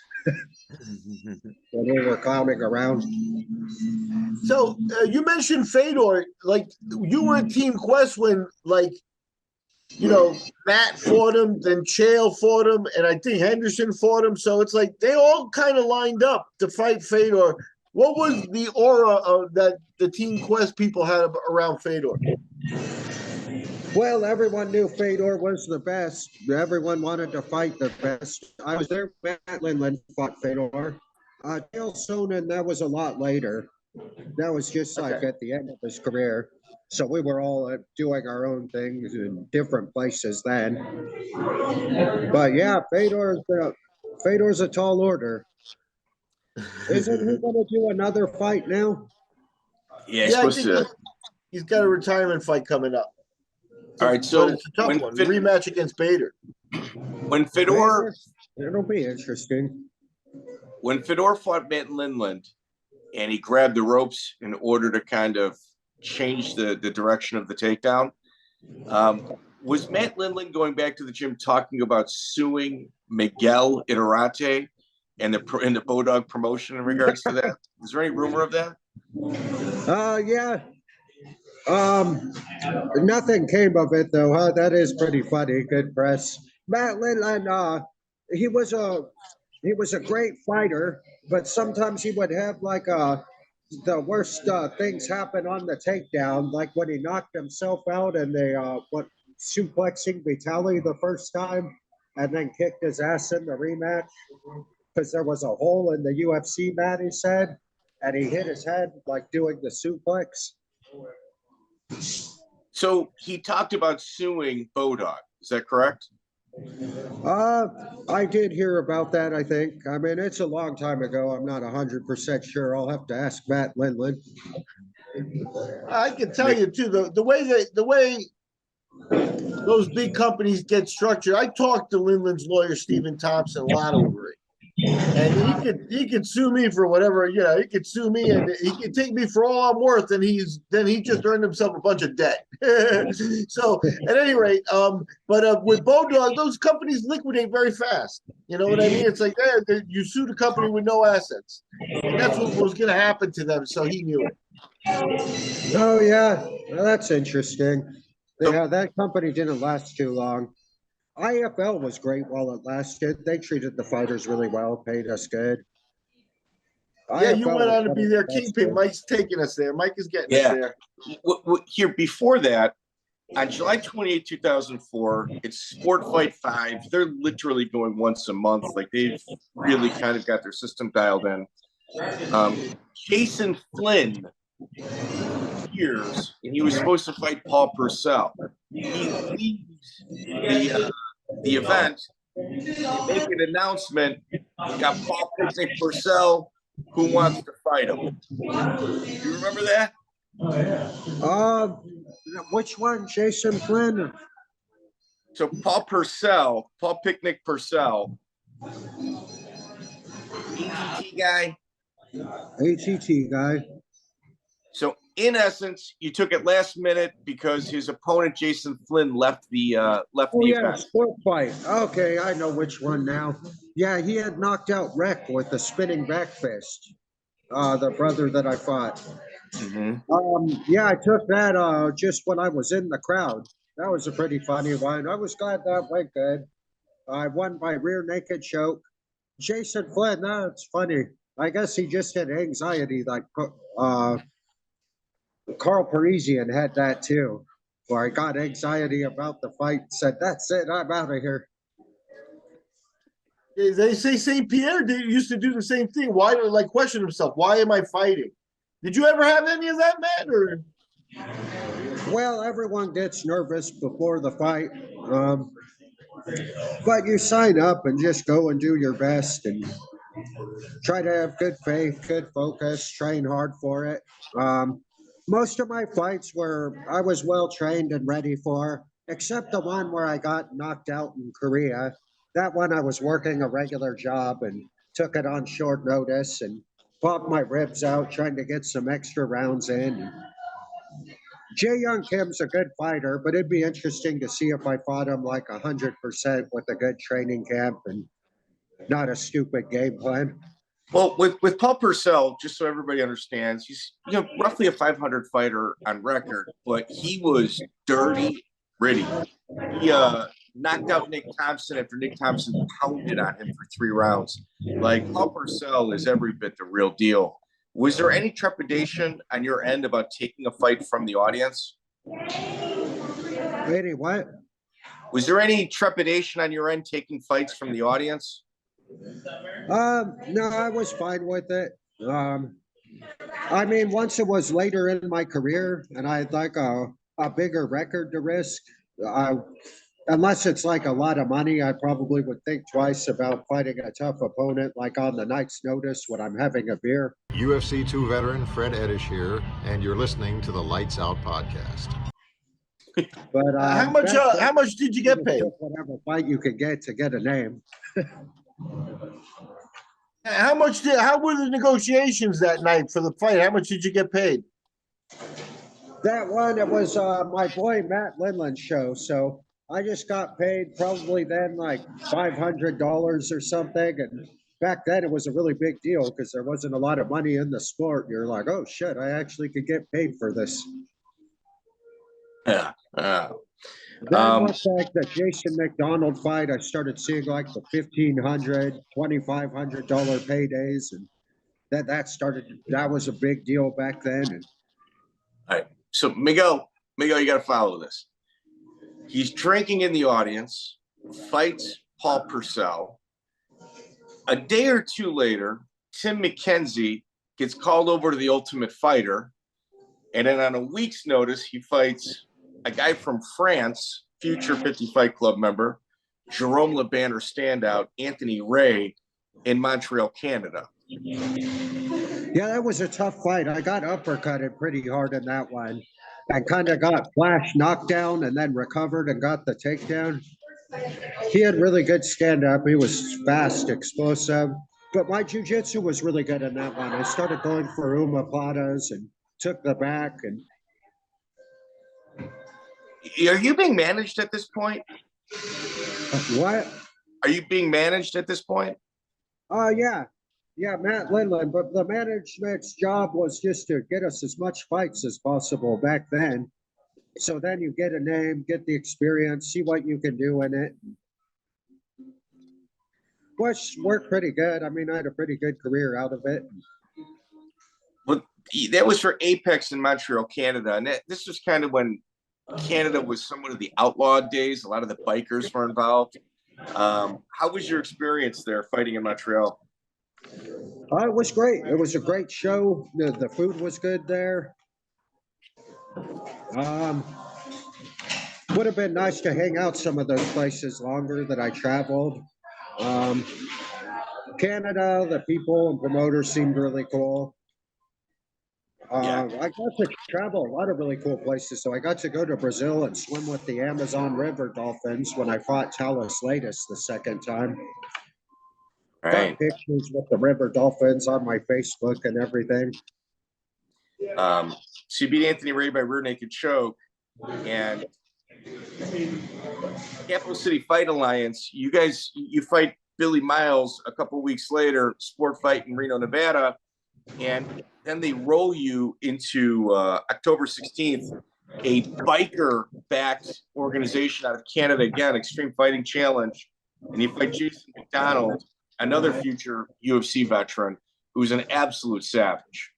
when we were clowning around. So you mentioned Fedor, like you were Team Quest when, like, Matt fought him, then Chael fought him, and I think Henderson fought him. So it's like they all kind of lined up to fight Fedor. What was the aura of that the Team Quest people had around Fedor? Well, everyone knew Fedor was the best. Everyone wanted to fight the best. I was there when Matt Lindland fought Fedor. Sonnen, that was a lot later. That was just like Okay. at the end of his career. So we were all doing our own things in different places then. But yeah, Fedor's a tall order. Isn't he going to do another fight now? Yeah, he's Yeah, I supposed think to. he's got a retirement fight coming up. All right, But so it's a tough one. Rematch against Bader. when Fedor It'll be interesting. when Fedor fought Matt Lindland and he grabbed the ropes in order to kind of change the direction of the takedown, was Matt Lindland going back to the gym talking about suing Miguel Iturrate and the Bodog promotion in regards to that? Is there any rumor of that? Yeah. Nothing came of it though, huh? That is pretty funny. Good press. Matt Lindland, he was a great fighter, but sometimes he would have like the worst things happen on the takedown, like when he knocked himself out and they suplexing Vitali the first time and then kicked his ass in the rematch because there was a hole in the UFC mat, he said, and he hit his head like doing the suplex. So he talked about suing Bodog. Is that correct? I did hear about that, I think. I mean, it's a long time ago. I'm not 100% sure. I'll have to ask Matt Lindland. I can tell you too, the way those big companies get structured. I talked to Lindland's lawyer Stephen Thompson a lot over it, and he could sue me for whatever. You know, he could sue me and he could take me for all I'm worth, and he just earned himself a bunch of debt. So at any rate, but with Bodog, those companies liquidate very fast. You know what I mean? It's like you sued a company with no assets, and that's what was going to happen to them. So he knew it. Oh, yeah. Well, that's interesting. Yeah, that company didn't last too long. IFL was great while it lasted. They treated the fighters really well, paid us good. Yeah, you IFL went was on to one be of their the best kingpin. ones. Mike's taking us there. Mike is getting us Yeah. there. Here, before that, on July 28, 2004, it's Sport Fight 5. They're literally going once a month. Like, they've really kind of got their system dialed in. Jason Flynn, years, and he was supposed to fight Paul Purcell. He leaves the event and make an announcement. Got Paul Purcell who wants to fight him. You remember that? Which one? Jason Flynn? So Paul Picnic Purcell, ATT guy. ATT guy. So in essence, you took it last minute because his opponent Jason Flynn left the event. Sport Fight. Okay, I know which one now. Yeah, he had knocked out Rec with the spinning back fist. The brother that I fought. Mm-hmm. Yeah, I took that just when I was in the crowd. That was a pretty funny one. I was glad that went good. I won by rear naked choke. Jason Flynn, that's funny. I guess he just had anxiety like Carl Parisian had that too, where I got anxiety about the fight, said, that's it, I'm out of here. They say St. Pierre used to do the same thing. Why, like, question himself, why am I fighting? Did you ever have any of that, Matt? Or? Well, everyone gets nervous before the fight. But you sign up and just go and do your best and try to have good faith, good focus, train hard for it. Most of my fights I was well trained and ready for, except the one where I got knocked out in Korea. That one I was working a regular job and took it on short notice and popped my ribs out trying to get some extra rounds in. Jae Young Kim's a good fighter, but it'd be interesting to see if I fought him like 100% with a good training camp and not a stupid game plan. Well, with Paul Purcell, just so everybody understands, he's roughly a 500 fighter on record, but he was dirty, gritty. He knocked out Nick Thompson after Nick Thompson pounded on him for 3 rounds. Like, Paul Purcell is every bit the real deal. Was there any trepidation on your end about taking a fight from the audience? Any what? Was there any trepidation on your end taking fights from the audience? No, I was fine with it. I mean, once it was later in my career and I had like a bigger record to risk, unless it's like a lot of money, I probably would think twice about fighting a tough opponent like on the night's notice when I'm having a beer. UFC 2 veteran Fred Eddish here, and you're listening to the Lights Out podcast. But how much did you get paid? Whatever fight you could get to get a name. How were the negotiations that night for the fight? How much did you get paid? That one, it was my boy Matt Lindland's show, so I just got paid probably then like $500 or something, and back then it was a really big deal because there wasn't a lot of money in the sport. You're like, oh shit, I actually could get paid for this. Yeah. Then once like the Jason McDonald fight, I started seeing like the $1,500, $2,500 paydays, and that was a big deal back then. And all right. So Miguel, you got to follow this. He's drinking in the audience, fights Paul Purcell. A day or two later, Tim McKenzie gets called over to the Ultimate Fighter. And then on a week's notice, he fights a guy from France, future 50 Fight Club member, Jerome LeBanner standout, Antony Ray, in Montreal, Canada. Yeah, that was a tough fight. I got uppercutted pretty hard in that one. I kind of got flash knockdown and then recovered and got the takedown. He had really good stand-up. He was fast, explosive. But my jiu-jitsu was really good in that one. I started going for umapatas and took the back. And are you being managed at this point? What? Are you being managed at this point? Yeah. Yeah, Matt Lindland, but the management's job was just to get us as much fights as possible back then. So then you get a name, get the experience, see what you can do in it. Which worked pretty good. I mean, I had a pretty good career out of it. Well, that was for Apex in Montreal, Canada. And this was kind of when Canada was somewhat of the outlawed days. A lot of the bikers were involved. How was your experience there fighting in Montreal? It was great. It was a great show. The food was good there. Would have been nice to hang out some of those places longer that I traveled. Canada, the people and promoters seemed really cool. I got to travel a lot of really cool places. So I got to go to Brazil and swim with the Amazon River dolphins when I fought Talos Latus the second time. Right. Got pictures with the river dolphins on my Facebook and everything. So you beat Antony Ray by rear naked choke, and Capital City Fight Alliance. You fight Billy Miles a couple weeks later, sport fight in Reno, Nevada, and then they roll you into October 16th, a biker-backed organization out of Canada again, Extreme Fighting Challenge, and you fight Jason McDonald, another future UFC veteran who's an absolute savage.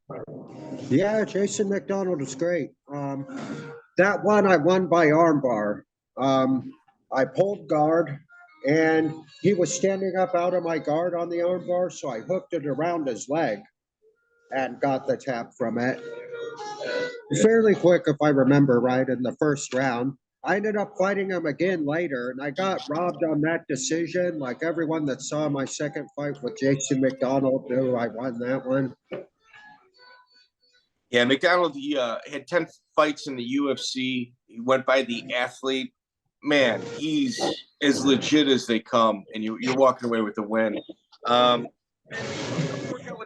Yeah, Jason McDonald was great. That one I won by armbar. I pulled guard, and he was standing up out of my guard on the armbar, so I hooked it around his leg and got the tap from it. Fairly quick, if I remember right, in the first round. I ended up fighting him again later, and I got robbed on that decision. Like everyone that saw my second fight with Jason McDonald knew I won that one. Yeah, McDonald, he had 10 fights in the UFC. He went by the athlete. Man, he's as legit as they come, and you're walking away with the win. With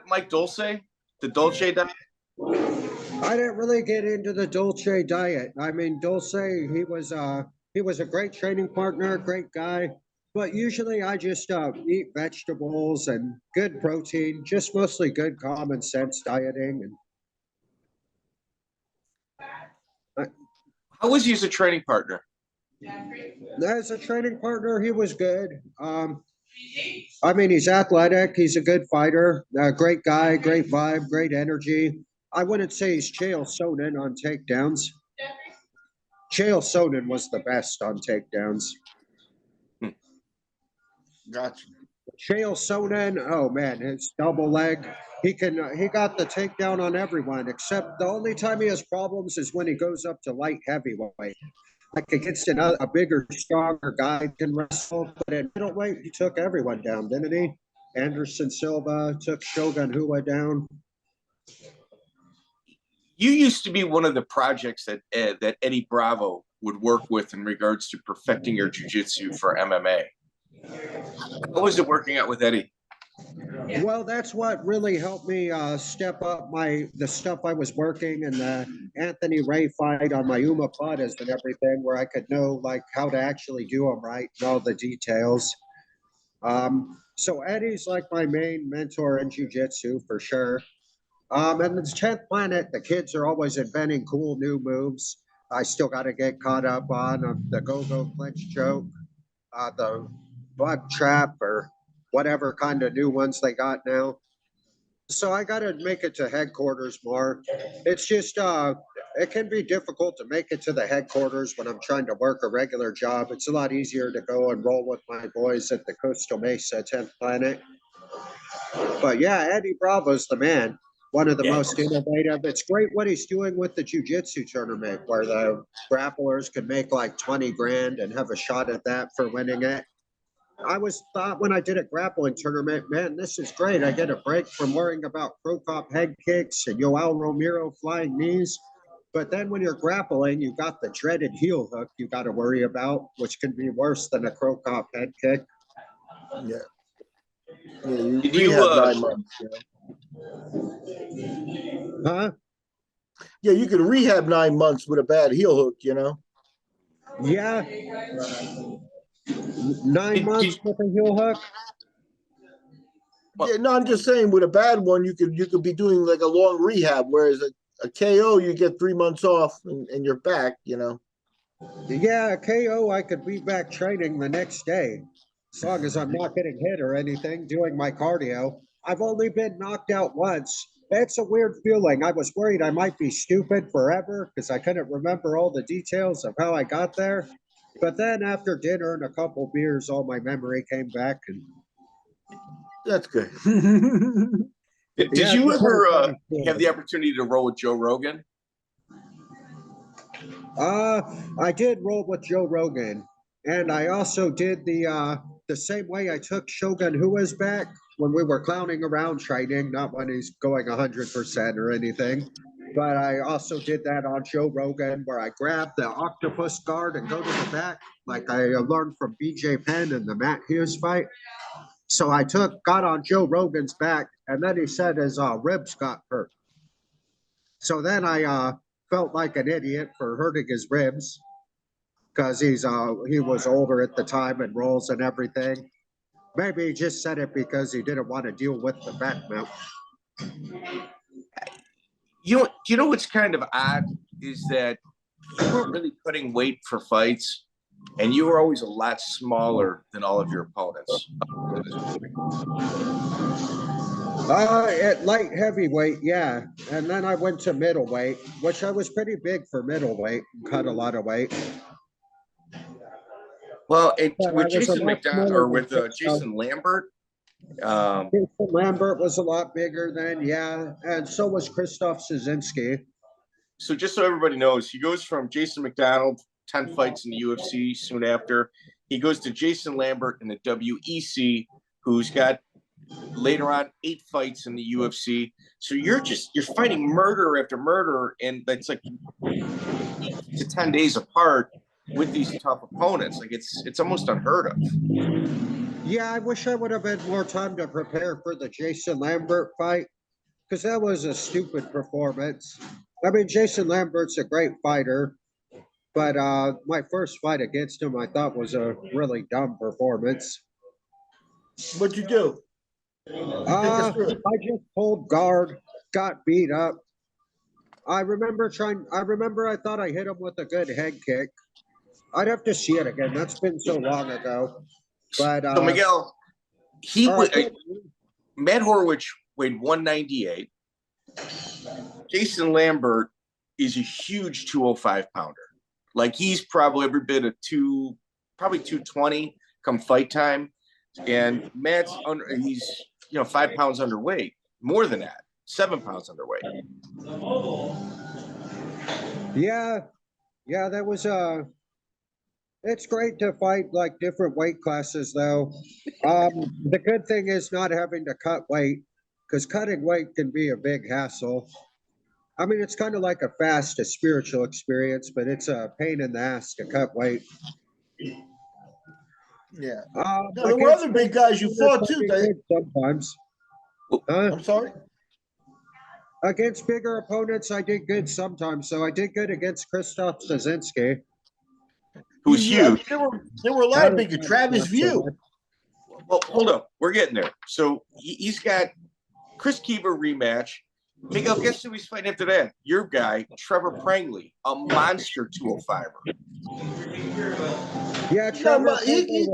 Mike Dulce, the Dolce diet? I didn't really get into the Dolce diet. I mean, Dulce, he was a great training partner, great guy. But usually I just eat vegetables and good protein, just mostly good common sense dieting. And How was he as a training partner? as a training partner, he was good. I mean, he's athletic. He's a good fighter. Great guy, great vibe, great energy. I wouldn't say he's Chael Sonnen on takedowns. Chael Sonnen was the best on takedowns. Gotcha. Chael Sonnen, oh man, his double leg. He got the takedown on everyone, except the only time he has problems is when he goes up to light heavyweight. Like against a bigger, stronger guy can wrestle, but at middleweight, he took everyone down, didn't he? Anderson Silva took Shogun Rua down. You used to be one of the projects that that Eddie Bravo would work with in regards to perfecting your jiu-jitsu for MMA. What was it working out with Eddie? Well, that's what really helped me step up the stuff I was working and the Antony Ray fight on my Uma Padas and everything, where I could know like how to actually do them right and all the details. So Eddie's like my main mentor in jiu-jitsu for sure. And it's 10th Planet. The kids are always inventing cool new moves. I still got to get caught up on the go-go clinch choke, the bug trap, or whatever kind of new ones they got now. So I got to make it to headquarters more. It's just, it can be difficult to make it to the headquarters when I'm trying to work a regular job. It's a lot easier to go and roll with my boys at the Coastal Mesa 10th Planet. But yeah, Eddie Bravo's the man. One of the most innovative. It's great what he's doing with the jiu-jitsu tournament, where the grapplers can make like 20 grand and have a shot at that for winning it. I thought when I did a grappling tournament, man, this is great. I get a break from worrying about Krokop head kicks and Yoel Romero flying knees. But then when you're grappling, you got the dreaded heel hook you got to worry about, which can be worse than a Krokop head kick. Yeah. Yeah, you have 9 months. Huh? Yeah, you could rehab 9 months with a bad heel hook, you know? Yeah. 9 months with a heel hook? Yeah, no, I'm just saying with a bad one, you could be doing like a long rehab, whereas a KO, you get 3 months off and you're back, you know? Yeah, a KO, I could be back training the next day, as long as I'm not getting hit or anything, doing my cardio. I've only been knocked out once. It's a weird feeling. I was worried I might be stupid forever because I couldn't remember all the details of how I got there. But then after dinner and a couple beers, all my memory came back. And that's good. Did you ever have the opportunity to roll with Joe Rogan? I did roll with Joe Rogan, and I also did the same way I took Shogun Rua's back when we were clowning around training, not when he's going 100% or anything. But I also did that on Joe Rogan, where I grabbed the octopus guard and go to the back, like I learned from BJ Penn in the Matt Hughes fight. So I got on Joe Rogan's back, and then he said his ribs got hurt. So then I felt like an idiot for hurting his ribs, because he was older at the time and rolls and everything. Maybe he just said it because he didn't want to deal with the back mount. You know what's kind of odd is that you weren't really cutting weight for fights, and you were always a lot smaller than all of your opponents. At light heavyweight, yeah. And then I went to middleweight, which I was pretty big for middleweight, cut a lot of weight. Well, with Jason McDonald or with Jason Lambert. Jason Lambert was a lot bigger then, yeah. And so was Krzysztof Szynski. So just so everybody knows, he goes from Jason McDonald, 10 fights in the UFC soon after. He goes to Jason Lambert in the WEC, who's got later on 8 fights in the UFC. So you're fighting murder after murder, and that's like 8 to 10 days apart with these tough opponents. Like it's almost unheard of. Yeah, I wish I would have had more time to prepare for the Jason Lambert fight, because that was a stupid performance. I mean, Jason Lambert's a great fighter, but my first fight against him I thought was a really dumb performance. What'd you do? I just pulled guard, got beat up. I remember I thought I hit him with a good head kick. I'd have to see it again. That's been so long ago. But so Miguel, Matt Horwich weighed 198. Jason Lambert is a huge 205 pounder. Like he's probably every bit of probably 220 come fight time. And Matt's he's 5 pounds underweight, more than that, 7 pounds underweight. Yeah, that was it's great to fight like different weight classes though. The good thing is not having to cut weight, because cutting weight can be a big hassle. I mean, it's kind of like a fast, a spiritual experience, but it's a pain in the ass to cut weight. Yeah. No, there were other big guys you fought too, Dave. Sometimes. I'm sorry? Against bigger opponents, I did good sometimes. So I did good against Krzysztof Stasinski. Who's huge. There were a lot of big. Travis View. Well, hold up. We're getting there. So he's got Chris Keever rematch. Miguel, guess who he's fighting after that? Your guy, Trevor Prangley, a monster 205er. Yeah, Trevor. He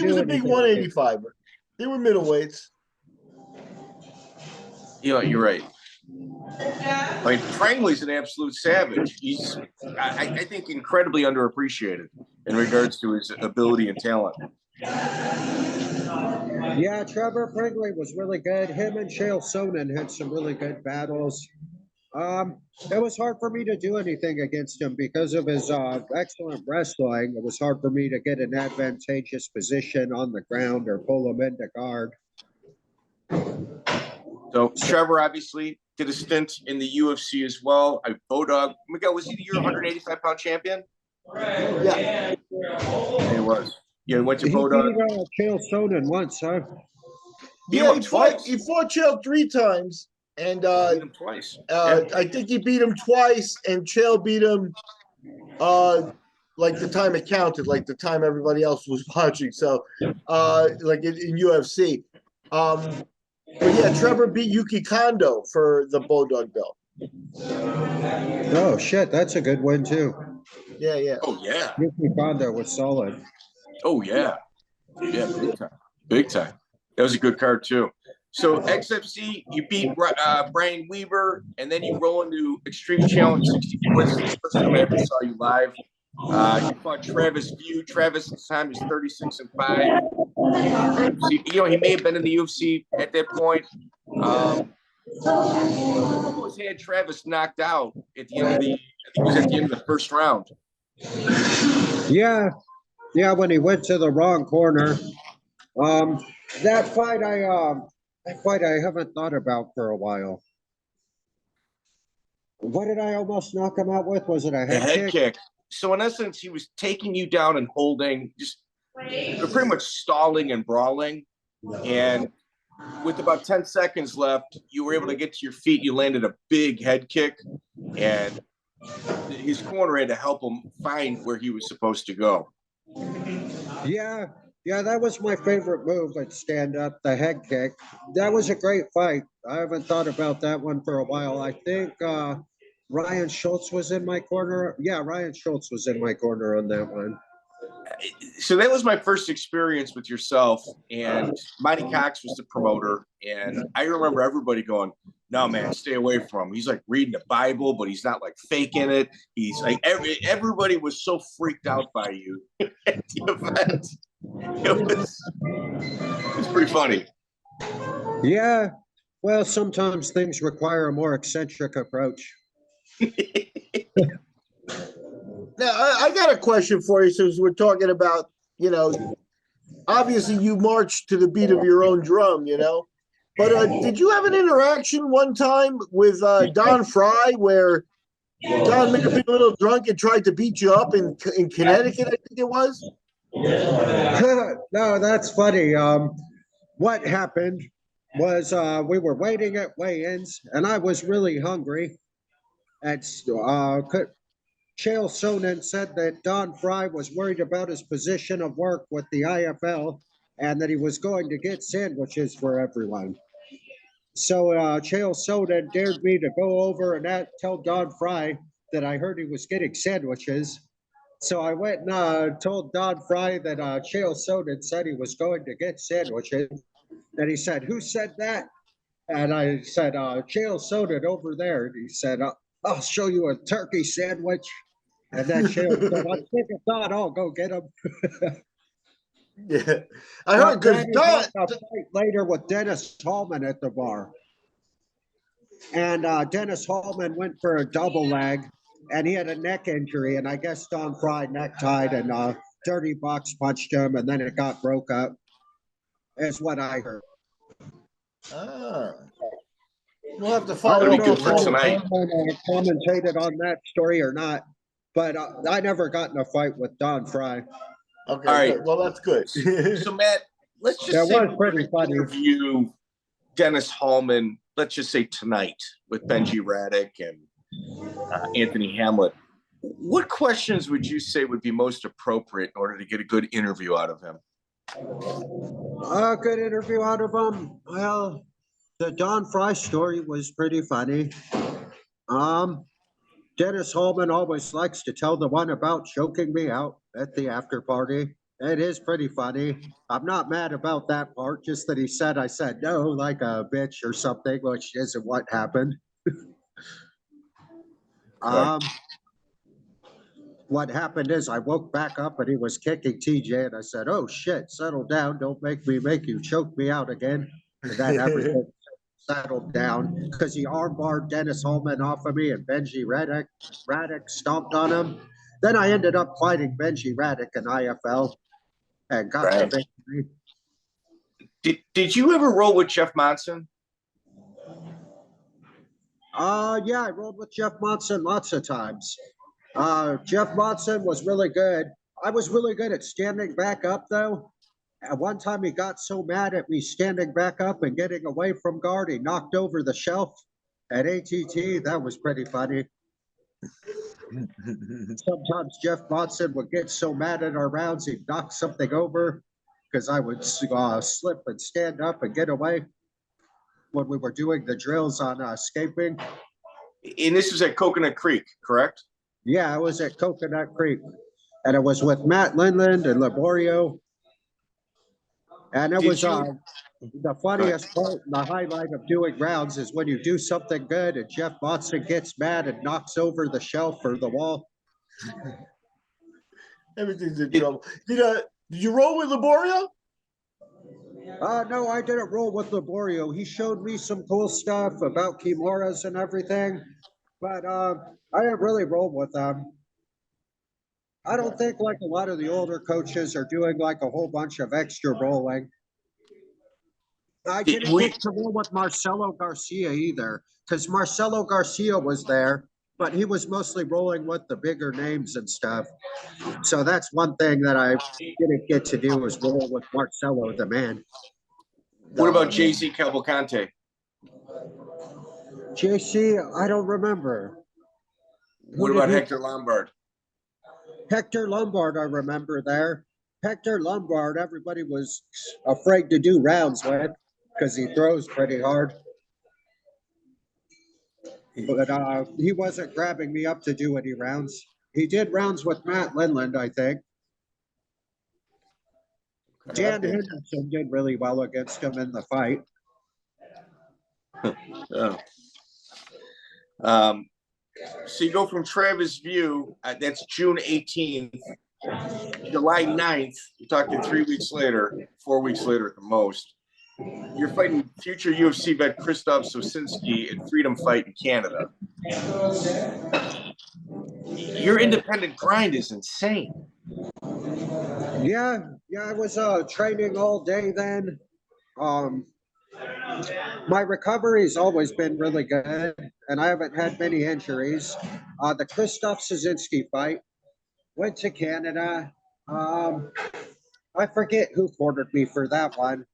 was a big 185er. They were middleweights. You're right. Like Prangley's an absolute savage. He's, I think, incredibly underappreciated in regards to his ability and talent. Yeah, Trevor Prangley was really good. Him and Chael Sonnen had some really good battles. It was hard for me to do anything against him because of his excellent wrestling. It was hard for me to get an advantageous position on the ground or pull him into guard. So Trevor obviously did a stint in the UFC as well. Bodog. Miguel, was he your 185-pound champion? Yeah. He was. Yeah, he went to Bodog. He beat Chael Sonnen once, huh? He fought Chael 3 times. And beat him twice. I think he beat him twice, and Chael beat him like the time it counted, like the time everybody else was watching. So like in UFC. But yeah, Trevor beat Yuki Kondo for the Bodog belt. Oh shit, that's a good win too. Yeah. Oh yeah. Yuki Kondo was solid. Oh yeah. Yeah, big time. Big time. That was a good card too. So XFC, you beat Brian Weaver, and then you roll into Extreme Challenge 64. This is the first time I ever saw you live. You fought Travis View. Travis at the time is 36-5. He may have been in the UFC at that point. Almost had Travis knocked out at the end of I think it was at the end of the first round. Yeah, when he went to the wrong corner. That fight I haven't thought about for a while. What did I almost knock him out with? Was it a head kick? So in essence, he was taking you down and holding, just pretty much stalling and brawling. And with about 10 seconds left, you were able to get to your feet. You landed a big head kick, and his corner had to help him find where he was supposed to go. Yeah, that was my favorite move at stand-up, the head kick. That was a great fight. I haven't thought about that one for a while. I think Ryan Schultz was in my corner. Yeah, Ryan Schultz was in my corner on that one. So that was my first experience with yourself, and Monty Cox was the promoter, and I remember everybody going, "No, man, stay away from him. He's like reading the Bible, but he's not like faking it." He's like everybody was so freaked out by you at the event. It was pretty funny. Yeah, well, sometimes things require a more eccentric approach. Now, I got a question for you, since we're talking about, obviously you march to the beat of your own drum, but did you have an interaction one time with Don Fry where Don made a little drunk and tried to beat you up in Connecticut, I think it was? No, that's funny. What happened was we were waiting at weigh-ins, and I was really hungry. And Chael Sonnen said that Don Fry was worried about his position of work with the IFL and that he was going to get sandwiches for everyone. So Chael Sonnen dared me to go over and tell Don Fry that I heard he was getting sandwiches. So I went and told Don Fry that Chael Sonnen said he was going to get sandwiches. And he said, "Who said that?" And I said, "Chael Sonnen over there." And he said, "I'll show you a turkey sandwich." And then Chael said, I'm sick of Don, I'll go get him. Yeah, I heard because Then he Don. got a fight later with Dennis Hallman at the bar. And Dennis Hallman went for a double leg, and he had a neck injury. And I guess Don Fry necktied and Dirty Box punched him, and then it got broke up. Is what I heard. Ah, we'll have to I follow don't That'd up be know good if for Dennis tonight. Hallman commentated on that story or not, but I never got in a fight with Don Fry. Okay, All right. good. Well, that's good. So Matt, let's just That say was we're pretty going to funny. interview Dennis Hallman, let's just say tonight, with Benji Raddick and Anthony Hamlet. What questions would you say would be most appropriate in order to get a good interview out of him? A good interview out of him. Well, the Don Fry story was pretty funny. Dennis Hallman always likes to tell the one about choking me out at the after party. It is pretty funny. I'm not mad about that part, just that he said I said no like a bitch or something, which isn't what happened. What happened is I woke back up and he was kicking TJ, and I said, oh shit, settle down. Don't make me make you choke me out again. And then everything settled down because he armbarred Dennis Hallman off of me and Benji Raddick stomped on him. Then I ended up fighting Benji Raddick in IFL and got the victory. Did you ever roll with Jeff Monson? Yeah, I rolled with Jeff Monson lots of times. Jeff Monson was really good. I was really good at standing back up, though. At one time, he got so mad at me standing back up and getting away from guard, he knocked over the shelf at ATT. That was pretty funny. Sometimes Jeff Monson would get so mad at our rounds, he'd knock something over because I would slip and stand up and get away when we were doing the drills on escaping. And this was at Coconut Creek, correct? Yeah, I was at Coconut Creek, and it was with Matt Lindland and Laborio. And it was the funniest part, the highlight of doing rounds is when you do something good and Jeff Monson gets mad and knocks over the shelf or the wall. Everything's in trouble. Did you roll with Laborio? No, I didn't roll with Laborio. He showed me some cool stuff about Kimuras and everything, but I didn't really roll with them. I don't think like a lot of the older coaches are doing like a whole bunch of extra rolling. I didn't get to roll with Marcelo Garcia either, because Marcelo Garcia was there, but he was mostly rolling with the bigger names and stuff. So that's one thing that I didn't get to do was roll with Marcelo, the man. What about JC Cavalcante? JC, I don't remember. What about Hector Lombard? Hector Lombard, I remember there. Hector Lombard, everybody was afraid to do rounds with because he throws pretty hard. But he wasn't grabbing me up to do any rounds. He did rounds with Matt Lindland, I think. Dan Henderson did really well against him in the fight. So you go from Travis View, that's June 18th, July 9th, you're talking 3 weeks later, 4 weeks later at the most. You're fighting future UFC vet Krzysztof Sosinski at Freedom Fight in Canada. Your independent grind is insane. Yeah, I was training all day then. My recovery's always been really good, and I haven't had many injuries. The Krzysztof Sosinski fight, went to Canada. I forget who cornered me for that one.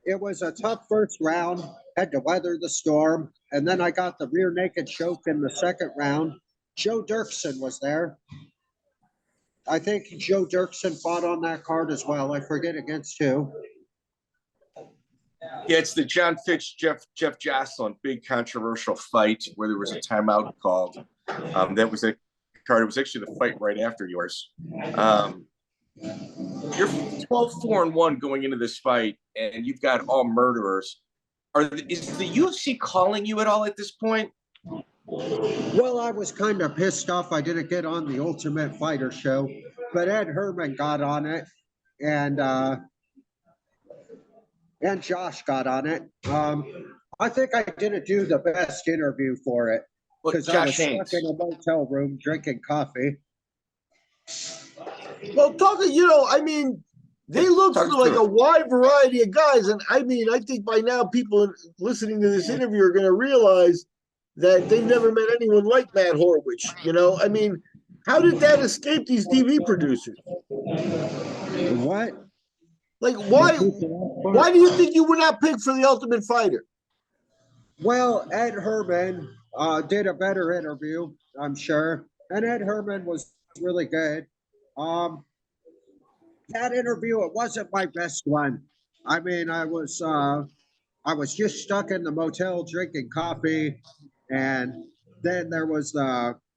It was a tough first round, had to weather the storm, and then I got the rear naked choke in the second round. Joe Dirksen was there. I think Joe Dirksen fought on that card as well. I forget against who. Yeah, it's the John Fitch, Jeff Jocelyn, big controversial fight where there was a timeout called. That was a card. It was actually the fight right after yours. You're 12-4-1 going into this fight, and you've got all murderers. Is the UFC calling you at all at this point? Well, I was kind of pissed off I didn't get on the Ultimate Fighter show, but Ed Herman got on it, and Josh got on it. I think I didn't do the best interview for it because I was stuck in a motel room drinking coffee. Well, I mean, they look for like a wide variety of guys. And I mean, I think by now people listening to this interview are going to realize that they've never met anyone like Matt Horwich. I mean, how did that escape these TV producers? What? Like, why do you think you were not picked for the Ultimate Fighter? Well, Ed Herman did a better interview, I'm sure. And Ed Herman was really good. That interview, it wasn't my best one. I mean, I was just stuck in the motel drinking coffee, and then there was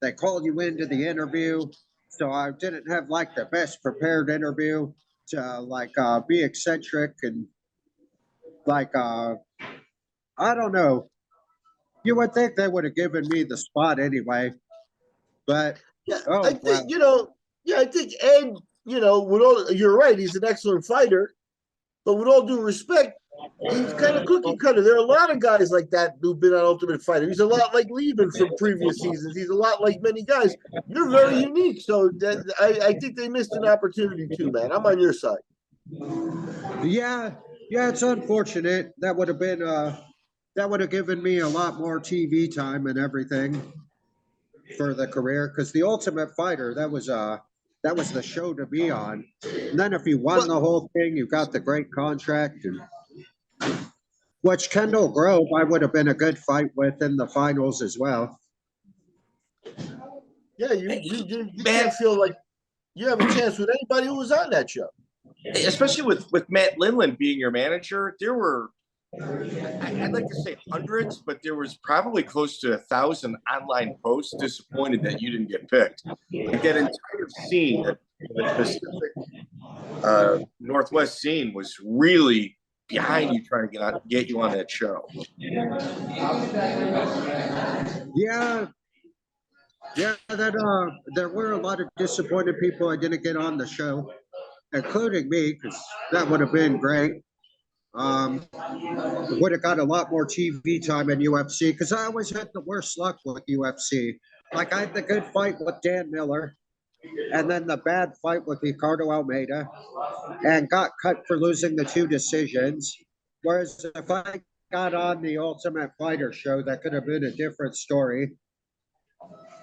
they called you into the interview, so I didn't have like the best prepared interview to be eccentric and I don't know. You would think they would have given me the spot anyway, but I think I think Ed, you're right. He's an excellent fighter, but with all due respect, he's kind of cookie cutter. There are a lot of guys like that who've been on Ultimate Fighter. He's a lot like Lieben from previous seasons. He's a lot like many guys. You're very unique, so I think they missed an opportunity too, man. I'm on your side. Yeah, it's unfortunate. That would have given me a lot more TV time and everything for the career, because the Ultimate Fighter, that was the show to be on. And then if you won the whole thing, you got the great contract. And which Kendall Grove, I would have been a good fight with in the finals as well. Yeah, you can't feel like you have a chance with anybody who was on that show. Especially with Matt Lindland being your manager, there were, I'd like to say hundreds, but there was probably close to 1,000 online posts disappointed that you didn't get picked. Like that entire scene, the Pacific Northwest scene, was really behind you trying to get you on that show. Yeah, that there were a lot of disappointed people I didn't get on the show, including me, because that would have been great. Would have got a lot more TV time in UFC, because I always had the worst luck with UFC. Like, I had the good fight with Dan Miller, and then the bad fight with Ricardo Almeida, and got cut for losing the 2 decisions. Whereas if I got on the Ultimate Fighter show, that could have been a different story.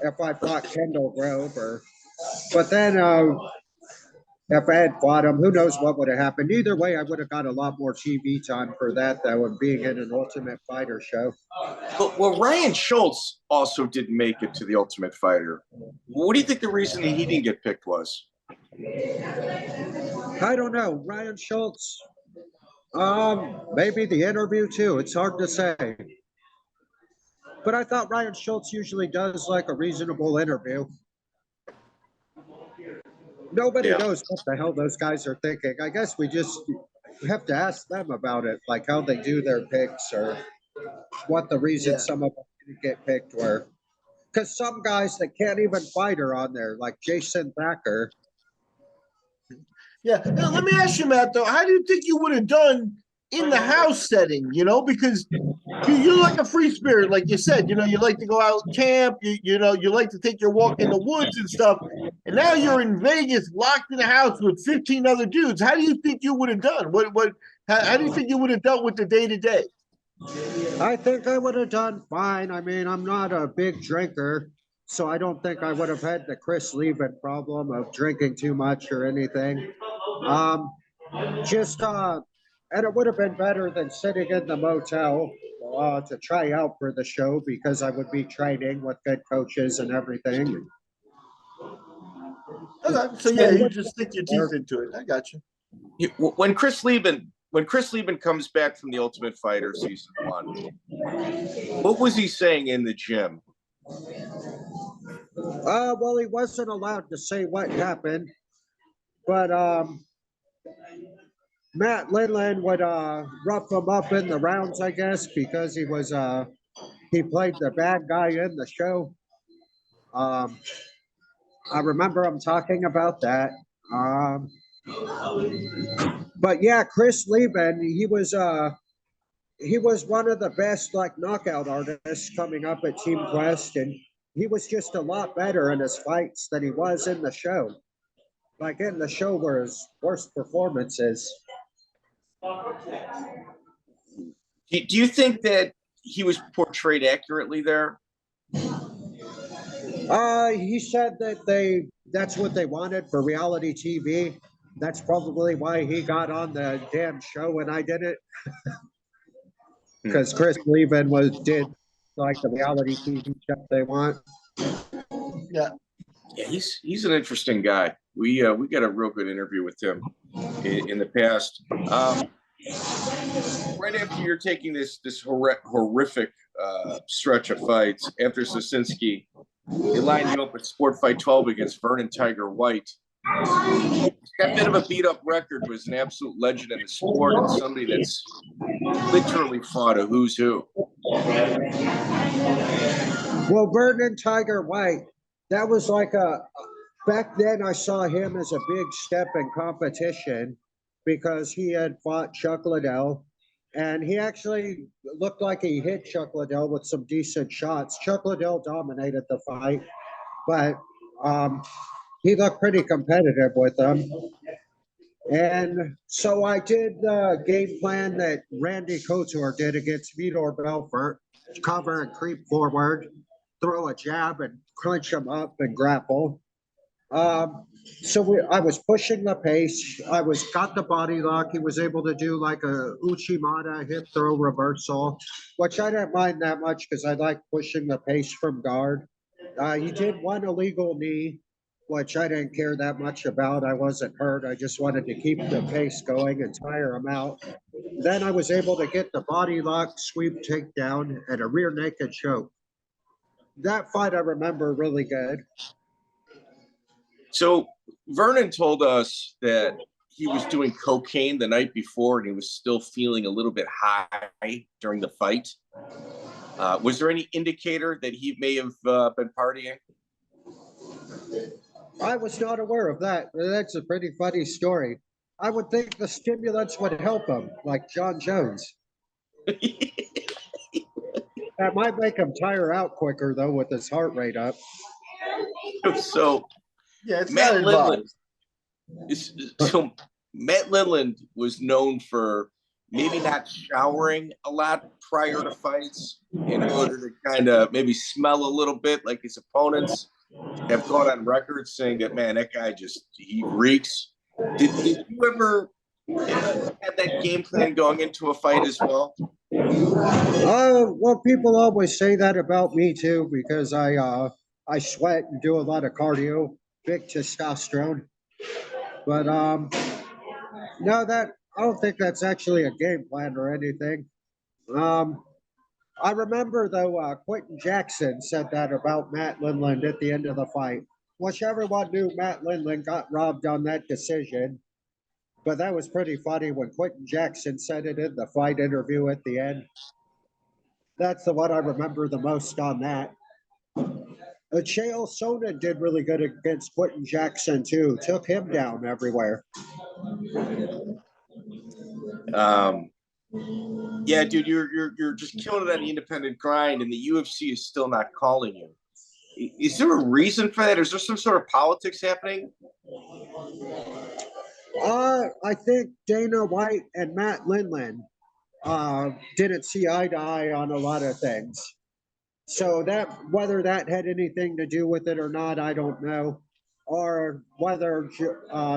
If I fought Kendall Grove, but then if I had fought him, who knows what would have happened. Either way, I would have got a lot more TV time for that than being in an Ultimate Fighter show. Well, Ryan Schultz also didn't make it to the Ultimate Fighter. What do you think the reason he didn't get picked was? I don't know. Ryan Schultz, maybe the interview too. It's hard to say. But I thought Ryan Schultz usually does like a reasonable interview. Nobody knows what the hell those guys are thinking. I guess we just have to ask them about it, like how they do their picks or what the reason some of them didn't get picked were. Because some guys that can't even fight are on there, like Jason Thacker. Yeah. Now, let me ask you, Matt, though, how do you think you would have done in the house setting, because you're like a free spirit, like you said, you like to go out and camp, you like to take your walk in the woods and stuff. And now you're in Vegas, locked in a house with 15 other dudes. How do you think you would have done? How do you think you would have dealt with the day-to-day? I think I would have done fine. I mean, I'm not a big drinker, so I don't think I would have had the Chris Lieben problem of drinking too much or anything. And it would have been better than sitting in the motel to try out for the show, because I would be training with good coaches and everything. Okay, so you just stick your teeth into it. I got you. When Chris Lieben comes back from the Ultimate Fighter season 1, what was he saying in the gym? Well, he wasn't allowed to say what happened, but Matt Lindland would rough him up in the rounds, I guess, because he was he played the bad guy in the show. I remember him talking about that. But yeah, Chris Lieben, he was one of the best like knockout artists coming up at Team Quest, and he was just a lot better in his fights than he was in the show. Like in the show were his worst performances. Do you think that he was portrayed accurately there? He said that that's what they wanted for reality TV. That's probably why he got on the damn show and I didn't. Because Chris Lieben did like the reality TV stuff they want. Yeah. Yeah, he's an interesting guy. We got a real good interview with him in the past. Right after you're taking this horrific stretch of fights, after Sosinski, they lined you up at Sport Fight 12 against Vernon Tiger White. That bit of a beat-up record, was an absolute legend in the sport and somebody that's literally fought a who's who. Well, Vernon Tiger White, that was like back then I saw him as a big step in competition because he had fought Chuck Liddell, and he actually looked like he hit Chuck Liddell with some decent shots. Chuck Liddell dominated the fight, but he looked pretty competitive with him. And so I did the game plan that Randy Couture did against Fedor Belfort: cover and creep forward, throw a jab and crunch him up and grapple. I was pushing the pace. Got the body lock. He was able to do like a Uchimata hip throw reversal, which I didn't mind that much because I like pushing the pace from guard. He did one illegal knee, which I didn't care that much about. I wasn't hurt. I just wanted to keep the pace going and tire him out. Then I was able to get the body lock, sweep takedown, and a rear naked choke. That fight I remember really good. So Vernon told us that he was doing cocaine the night before and he was still feeling a little bit high during the fight. Was there any indicator that he may have been partying? I was not aware of that. That's a pretty funny story. I would think the stimulants would help him, like John Jones. That might make him tire out quicker, though, with his heart rate up. So, Yeah, it's Matt not Lindland. Matt Lindland was known for maybe not showering a lot prior to fights in order to kind of maybe smell a little bit like his opponents. Have gone on record saying that, man, that guy he reeks. Did you ever have that game plan going into a fight as well? Well, people always say that about me too because I sweat and do a lot of cardio, big testosterone. But no, I don't think that's actually a game plan or anything. I remember though, Quentin Jackson said that about Matt Lindland at the end of the fight. Which everyone knew Matt Lindland got robbed on that decision. But that was pretty funny when Quentin Jackson said it in the fight interview at the end. That's the one I remember the most on that. Chael Sonnen did really good against Quentin Jackson too. Took him down everywhere. Yeah, dude, you're just killing it on the independent grind, and the UFC is still not calling you. Is there a reason for that? Is there some sort of politics happening? I think Dana White and Matt Lindland didn't see eye to eye on a lot of things. So whether that had anything to do with it or not, I don't know. Or whether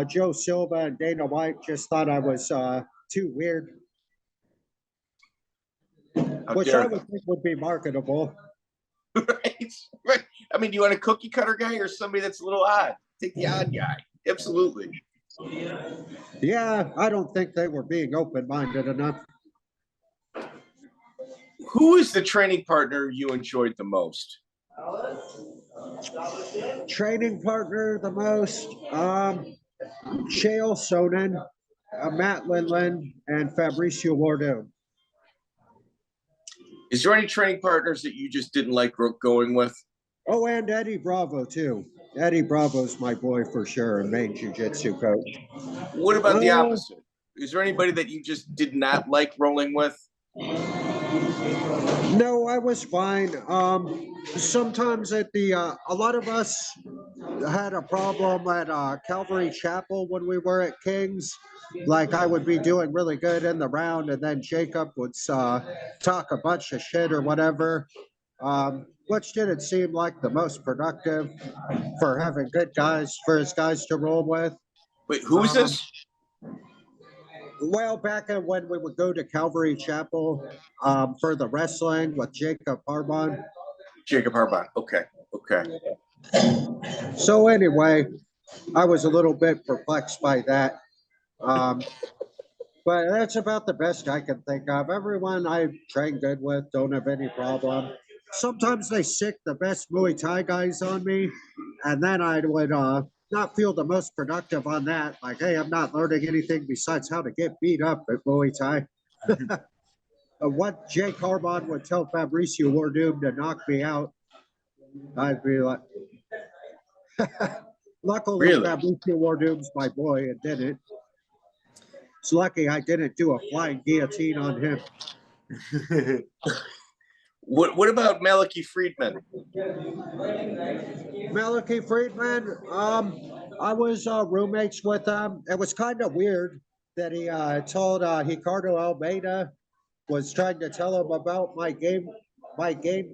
Joe Silva and Dana White just thought I was too weird. Which I would think would be marketable. Right. I mean, do you want a cookie cutter guy or somebody that's a little odd? Take the odd guy. Absolutely. Yeah, I don't think they were being open-minded enough. Who is the training partner you enjoyed the most? Training partner the most? Chael Sonnen, Matt Lindland, and Fabricio Werdum. Is there any training partners that you just didn't like going with? Oh, and Eddie Bravo too. Eddie Bravo's my boy for sure, and main jiu-jitsu coach. What about the opposite? Is there anybody that you just did not like rolling with? No, I was fine. Sometimes at the a lot of us had a problem at Calvary Chapel when we were at King's. Like I would be doing really good in the round, and then Jacob would talk a bunch of shit or whatever, which didn't seem like the most productive for having good guys for his guys to roll with. Wait, who is this? Well, back when we would go to Calvary Chapel for the wrestling with Jacob Harbon. Jacob Harbon. Okay. So anyway, I was a little bit perplexed by that. But that's about the best I can think of. Everyone I train good with don't have any problem. Sometimes they sick the best Muay Thai guys on me, and then I would not feel the most productive on that. Like, hey, I'm not learning anything besides how to get beat up at Muay Thai. What Jake Harbon would tell Fabricio Werdum to knock me out, I'd be like, luckily Really? Fabricio Werdum's my boy and didn't. It's lucky I didn't do a flying guillotine on him. What about Malachy Friedman? Malachy Friedman, I was roommates with him. It was kind of weird that he told Ricardo Almeida was trying to tell him about my game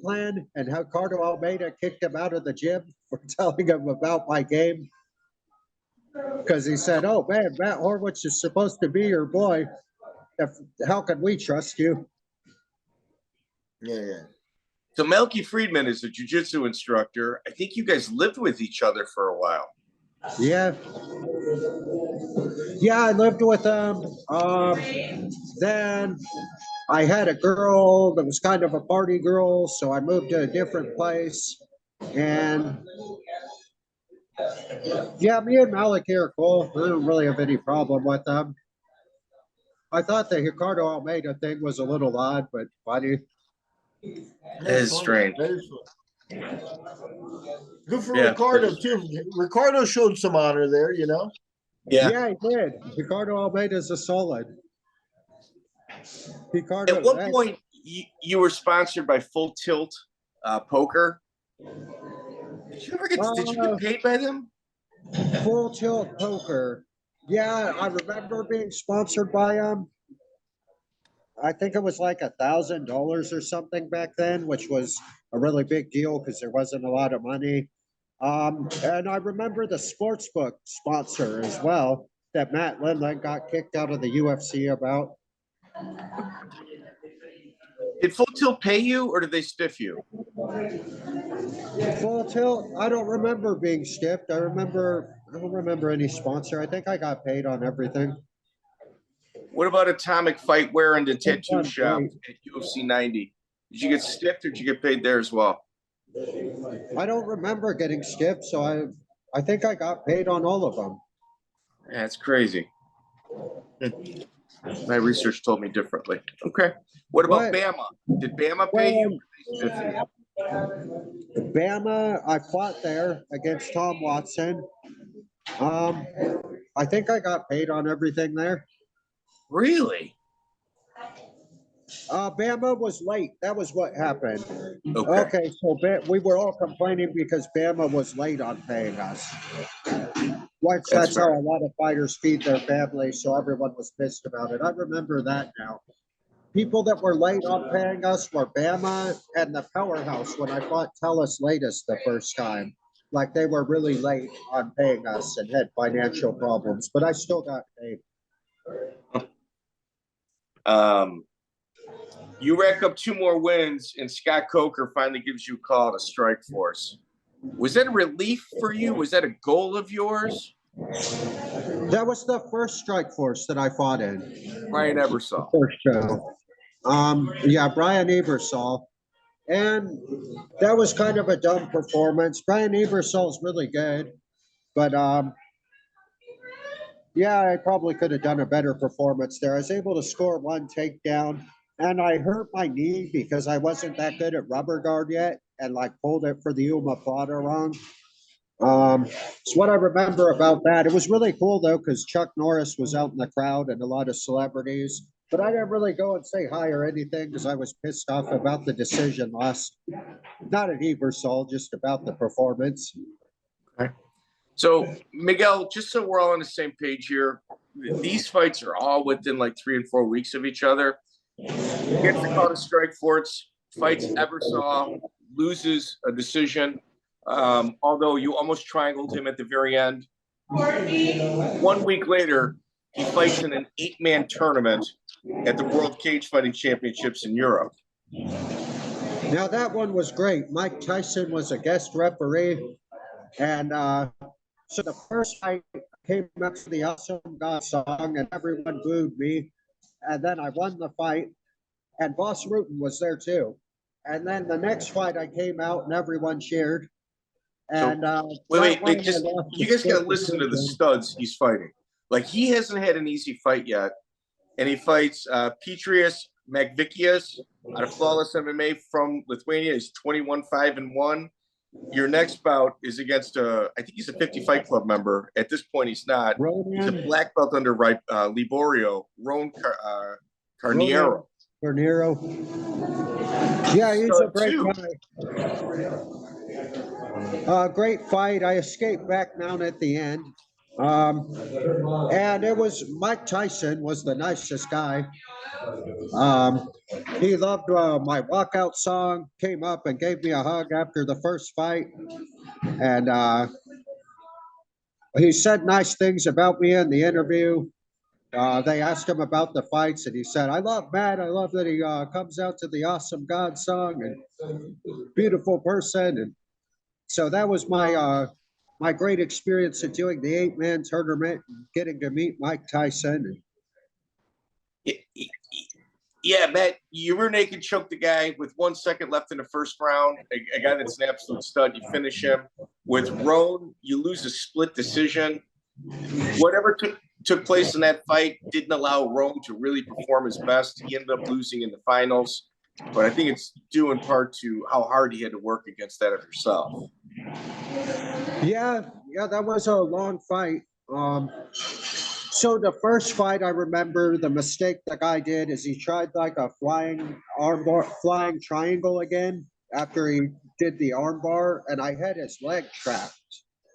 plan, and how Ricardo Almeida kicked him out of the gym for telling him about my game. Because he said, "Oh man, Matt Horwich is supposed to be your boy. How can we trust you?" Yeah. So Malachy Friedman is a jiu-jitsu instructor. I think you guys lived with each other for a while. Yeah, I lived with him. Then I had a girl that was kind of a party girl, so I moved to a different place. And yeah, me and Malachy are cool. I don't really have any problem with them. I thought the Ricardo Almeida thing was a little odd, but funny. That is strange. Good for Ricardo too. Ricardo showed some honor there, you know. Yeah, he did. Ricardo Almeida's a solid. Ricardo, at one point, you were sponsored by Full Tilt Poker. Did you ever did you get paid by them? Full Tilt Poker. Yeah, I remember being sponsored by them. I think it was like $1,000 or something back then, which was a really big deal because there wasn't a lot of money. And I remember the sportsbook sponsor as well that Matt Lindland got kicked out of the UFC about. Did Full Tilt pay you, or did they stiff you? Full Tilt, I don't remember being stiffed. I don't remember any sponsor. I think I got paid on everything. What about Atomic Fightwear and the tattoo shop at UFC 90? Did you get stiffed, or did you get paid there as well? I don't remember getting stiffed, so I think I got paid on all of them. That's crazy. My research told me differently. Okay. What about Bama? Did Bama pay you? Bama, I fought there against Tom Watson. I think I got paid on everything there. Really? Bama was late. That was what happened. Okay, so we were all complaining because Bama was late on paying us. That's how a lot of fighters feed their families, so everyone was pissed about it. I remember that now. People that were late on paying us were Bama and the Powerhouse when I fought Tellus Latest the first time. Like, they were really late on paying us and had financial problems, but I still got paid. You rack up 2 more wins, and Scott Coker finally gives you a call to Strike Force. Was that a relief for you? Was that a goal of yours? That was the first Strike Force that I fought in. Brian Ebersol. First show. Brian Ebersol. And that was kind of a dumb performance. Brian Ebersol's really good, but I probably could have done a better performance there. I was able to score 1 takedown. and I hurt my knee because I wasn't that good at rubber guard yet, and like pulled it for the Yuma plotter wrong. It's what I remember about that. It was really cool though, because Chuck Norris was out in the crowd and a lot of celebrities. But I didn't really go and say hi or anything because I was pissed off about the decision lost. Not at Ebersol, just about the performance. Okay. So, Miguel, just so we're all on the same page here, these fights are all within like 3 and 4 weeks of each other. Gets the call to Strikeforce, fights Ebersol, loses a decision. Although you almost triangled him at the very end. 1 week later, he fights in an 8-man tournament at the World Cage Fighting Championships in Europe. Now that one was great. Mike Tyson was a guest referee. And so the first fight came up to the Awesome God song and everyone booed me. And then I won the fight. And Boss Rutan was there too. And then the next fight I came out and everyone cheered. And wait, just you guys gotta listen to the studs he's fighting. Like, he hasn't had an easy fight yet, and he fights Petras Markevicius out of Flawless MMA from Lithuania. He's 21-5-1. Your next bout is against I think he's a 50 Fight Club member. At this point, he's not. He's a black belt under Liborio, Ron Carneiro. Yeah, he's a great guy. Great fight. I escaped back down at the end. And it was Mike Tyson was the nicest guy. He loved my walkout song, came up and gave me a hug after the first fight. And he said nice things about me in the interview. They asked him about the fights, and he said, I love Matt. I love that he comes out to the Awesome God song, and beautiful person. And so that was my my great experience of doing the 8-man tournament, and getting to meet Mike Tyson. Yeah, Matt, you rear naked choked the guy with 1 second left in the first round. A guy that's an absolute stud. You finish him. With Roan, you lose a split decision. Whatever took place in that fight didn't allow Roan to really perform his best. He ended up losing in the finals. But I think it's due in part to how hard he had to work against that of yourself. Yeah, that was a long fight. So the first fight, I remember the mistake the guy did is he tried like a flying armbar, flying triangle again after he did the armbar, and I had his leg trapped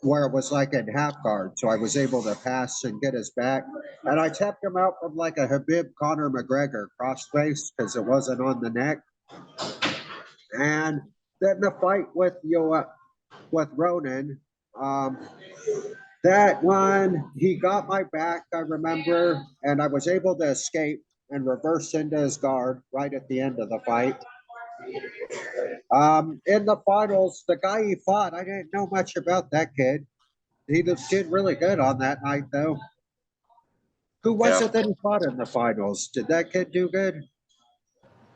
where it was like in half guard, so I was able to pass and get his back. And I tapped him out from like a Habib Conor McGregor crossface because it wasn't on the neck. And then the fight with Ronan, that one, he got my back, I remember, and I was able to escape and reverse into his guard right at the end of the fight. In the finals, the guy he fought, I didn't know much about that kid. He did really good on that night, though. Who was it that he fought in the finals? Did that kid do good?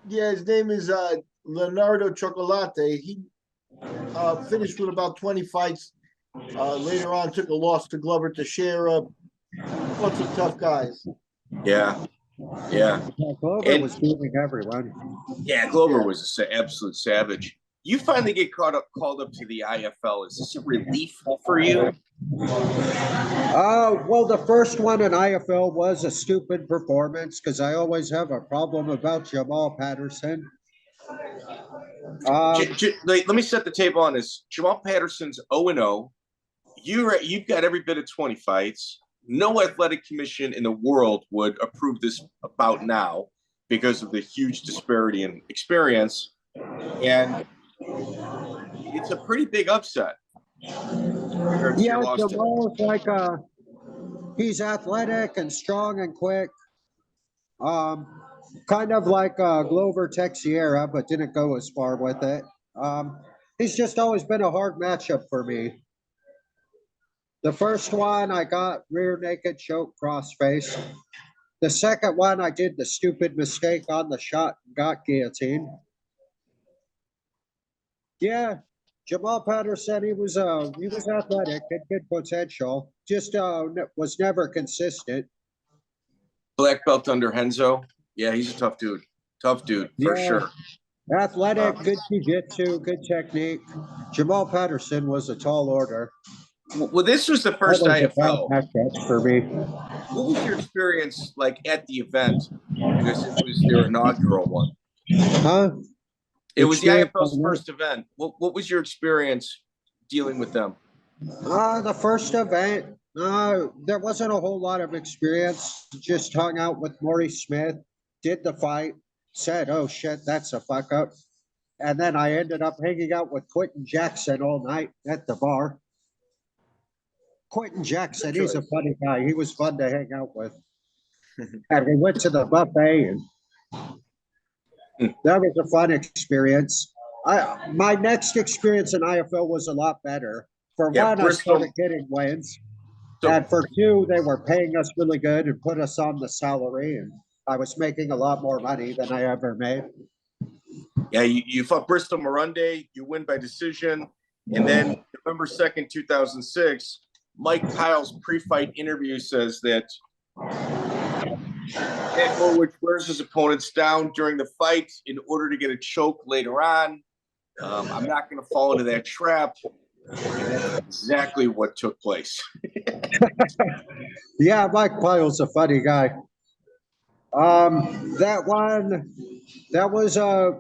Yeah, his name is Leonardo Chocolate. He finished with about 20 fights. Later on, took a loss to Glover Teixeira. Lots of tough guys. Yeah. Glover was beating everyone. Yeah, Glover was an absolute savage. You finally get called up to the IFL. Is this a relief for you? Well, the first one in IFL was a stupid performance because I always have a problem about Jamal Patterson. Let me set the table on this. Jamal Patterson's 0-0. You've got every bit of 20 fights. No athletic commission in the world would approve this bout now because of the huge disparity in experience. And it's a pretty big upset. Yeah, Jamal's like he's athletic and strong and quick. Kind of like Glover Teixeira, but didn't go as far with it. He's just always been a hard matchup for me. The first one, I got rear naked choke crossface. The second one, I did the stupid mistake on the shot and got guillotine. Yeah, Jamal Patterson, he was athletic, had good potential, just was never consistent. Black belt under Henzo. Yeah, he's a tough dude. Tough dude, for sure. Athletic, good jiu-jitsu, good technique. Jamal Patterson was a tall order. Well, this was the That first was a bad IFL. matchup for me. What was your experience like at the event? Because it was their inaugural one. Huh? It was the Experience IFL's on what? first event. What was your experience dealing with them? The first event, there wasn't a whole lot of experience. Just hung out with Maury Smith, did the fight, said, "Oh shit, that's a fuck up," and then I ended up hanging out with Quentin Jackson all night at the bar. Quentin Jackson, he's a funny guy. He was fun to hang out with. And we went to the buffet, and that was a fun experience. My next experience in IFL was a lot better. For one, I started getting wins. And for two, they were paying us really good and put us on the salary. And I was making a lot more money than I ever made. Yeah, you fought Bristol Morunde. You win by decision. And then November 2nd, 2006, Mike Kyle's pre-fight interview says that Horwich wears his opponents down during the fight in order to get a choke later on. I'm not going to fall into that trap. And that's exactly what took place. Yeah, Mike Pyle's a funny guy.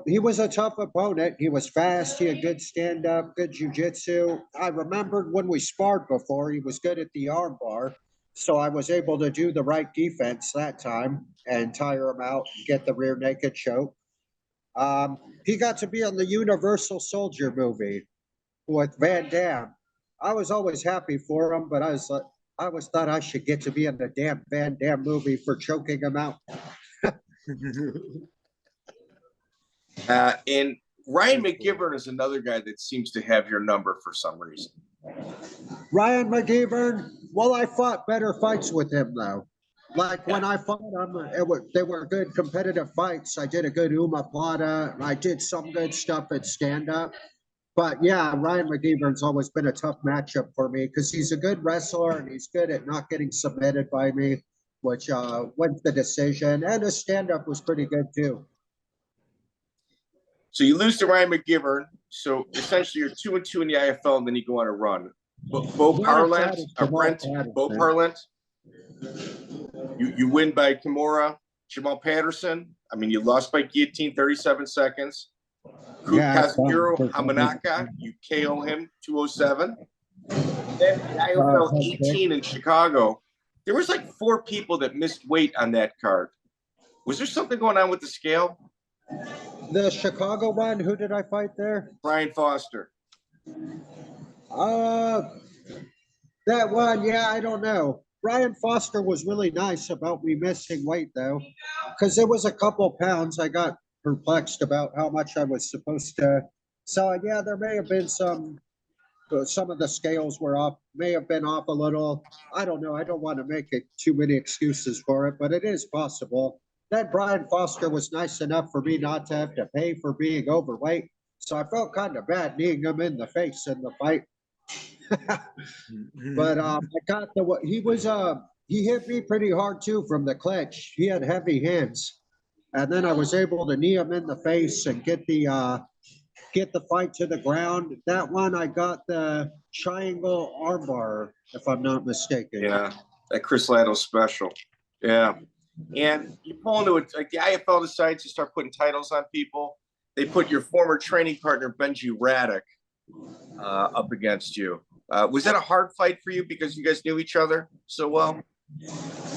He was a tough opponent. He was fast. He had good stand-up, good jiu-jitsu. I remembered when we sparred before, he was good at the arm bar. So I was able to do the right defense that time and tire him out and get the rear naked choke. He got to be on the Universal Soldier movie with Van Damme. I was always happy for him, but I always thought I should get to be in the damn Van Damme movie for choking him out. And Ryan McGivern is another guy that seems to have your number for some reason. Ryan McGivern, well, I fought better fights with him, though. Like when I fought him, they were good competitive fights. I did a good Plata. I did some good stuff at stand-up. But yeah, Ryan McGivern's always been a tough matchup for me because he's a good wrestler and he's good at not getting submitted by me, which went the decision. And his stand-up was pretty good, too. So you lose to Ryan McGivern. So essentially you're 2-2 in the IFL, and then you go on a run. Bo Parlant, you win by Kimura. Jamal Patterson, I mean, you lost by guillotine, 37 seconds. Kazumiro Hamanaka, you KO him, 207. Then IFL 18 in Chicago. There was like 4 people that missed weight on that card. Was there something going on with the scale? The Chicago one, who did I fight there? Brian Foster. That one, yeah, I don't know. Brian Foster was really nice about me missing weight, though, because there was a couple pounds I got perplexed about how much I was supposed to. So, yeah, there may have been some of the scales were off, may have been off a little. I don't know. I don't want to make it too many excuses for it, but it is possible. That Brian Foster was nice enough for me not to have to pay for being overweight. So I felt kind of bad kneeing him in the face in the fight. But I got he hit me pretty hard too from the clinch. He had heavy hands. And then I was able to knee him in the face and get the fight to the ground. That one I got the triangle armbar, if I'm not mistaken. Yeah, that Chris Lato special. Yeah. And you pull into it, like the IFL decides to start putting titles on people. They put your former training partner, Benji Radek, up against you. Was that a hard fight for you because you guys knew each other so well?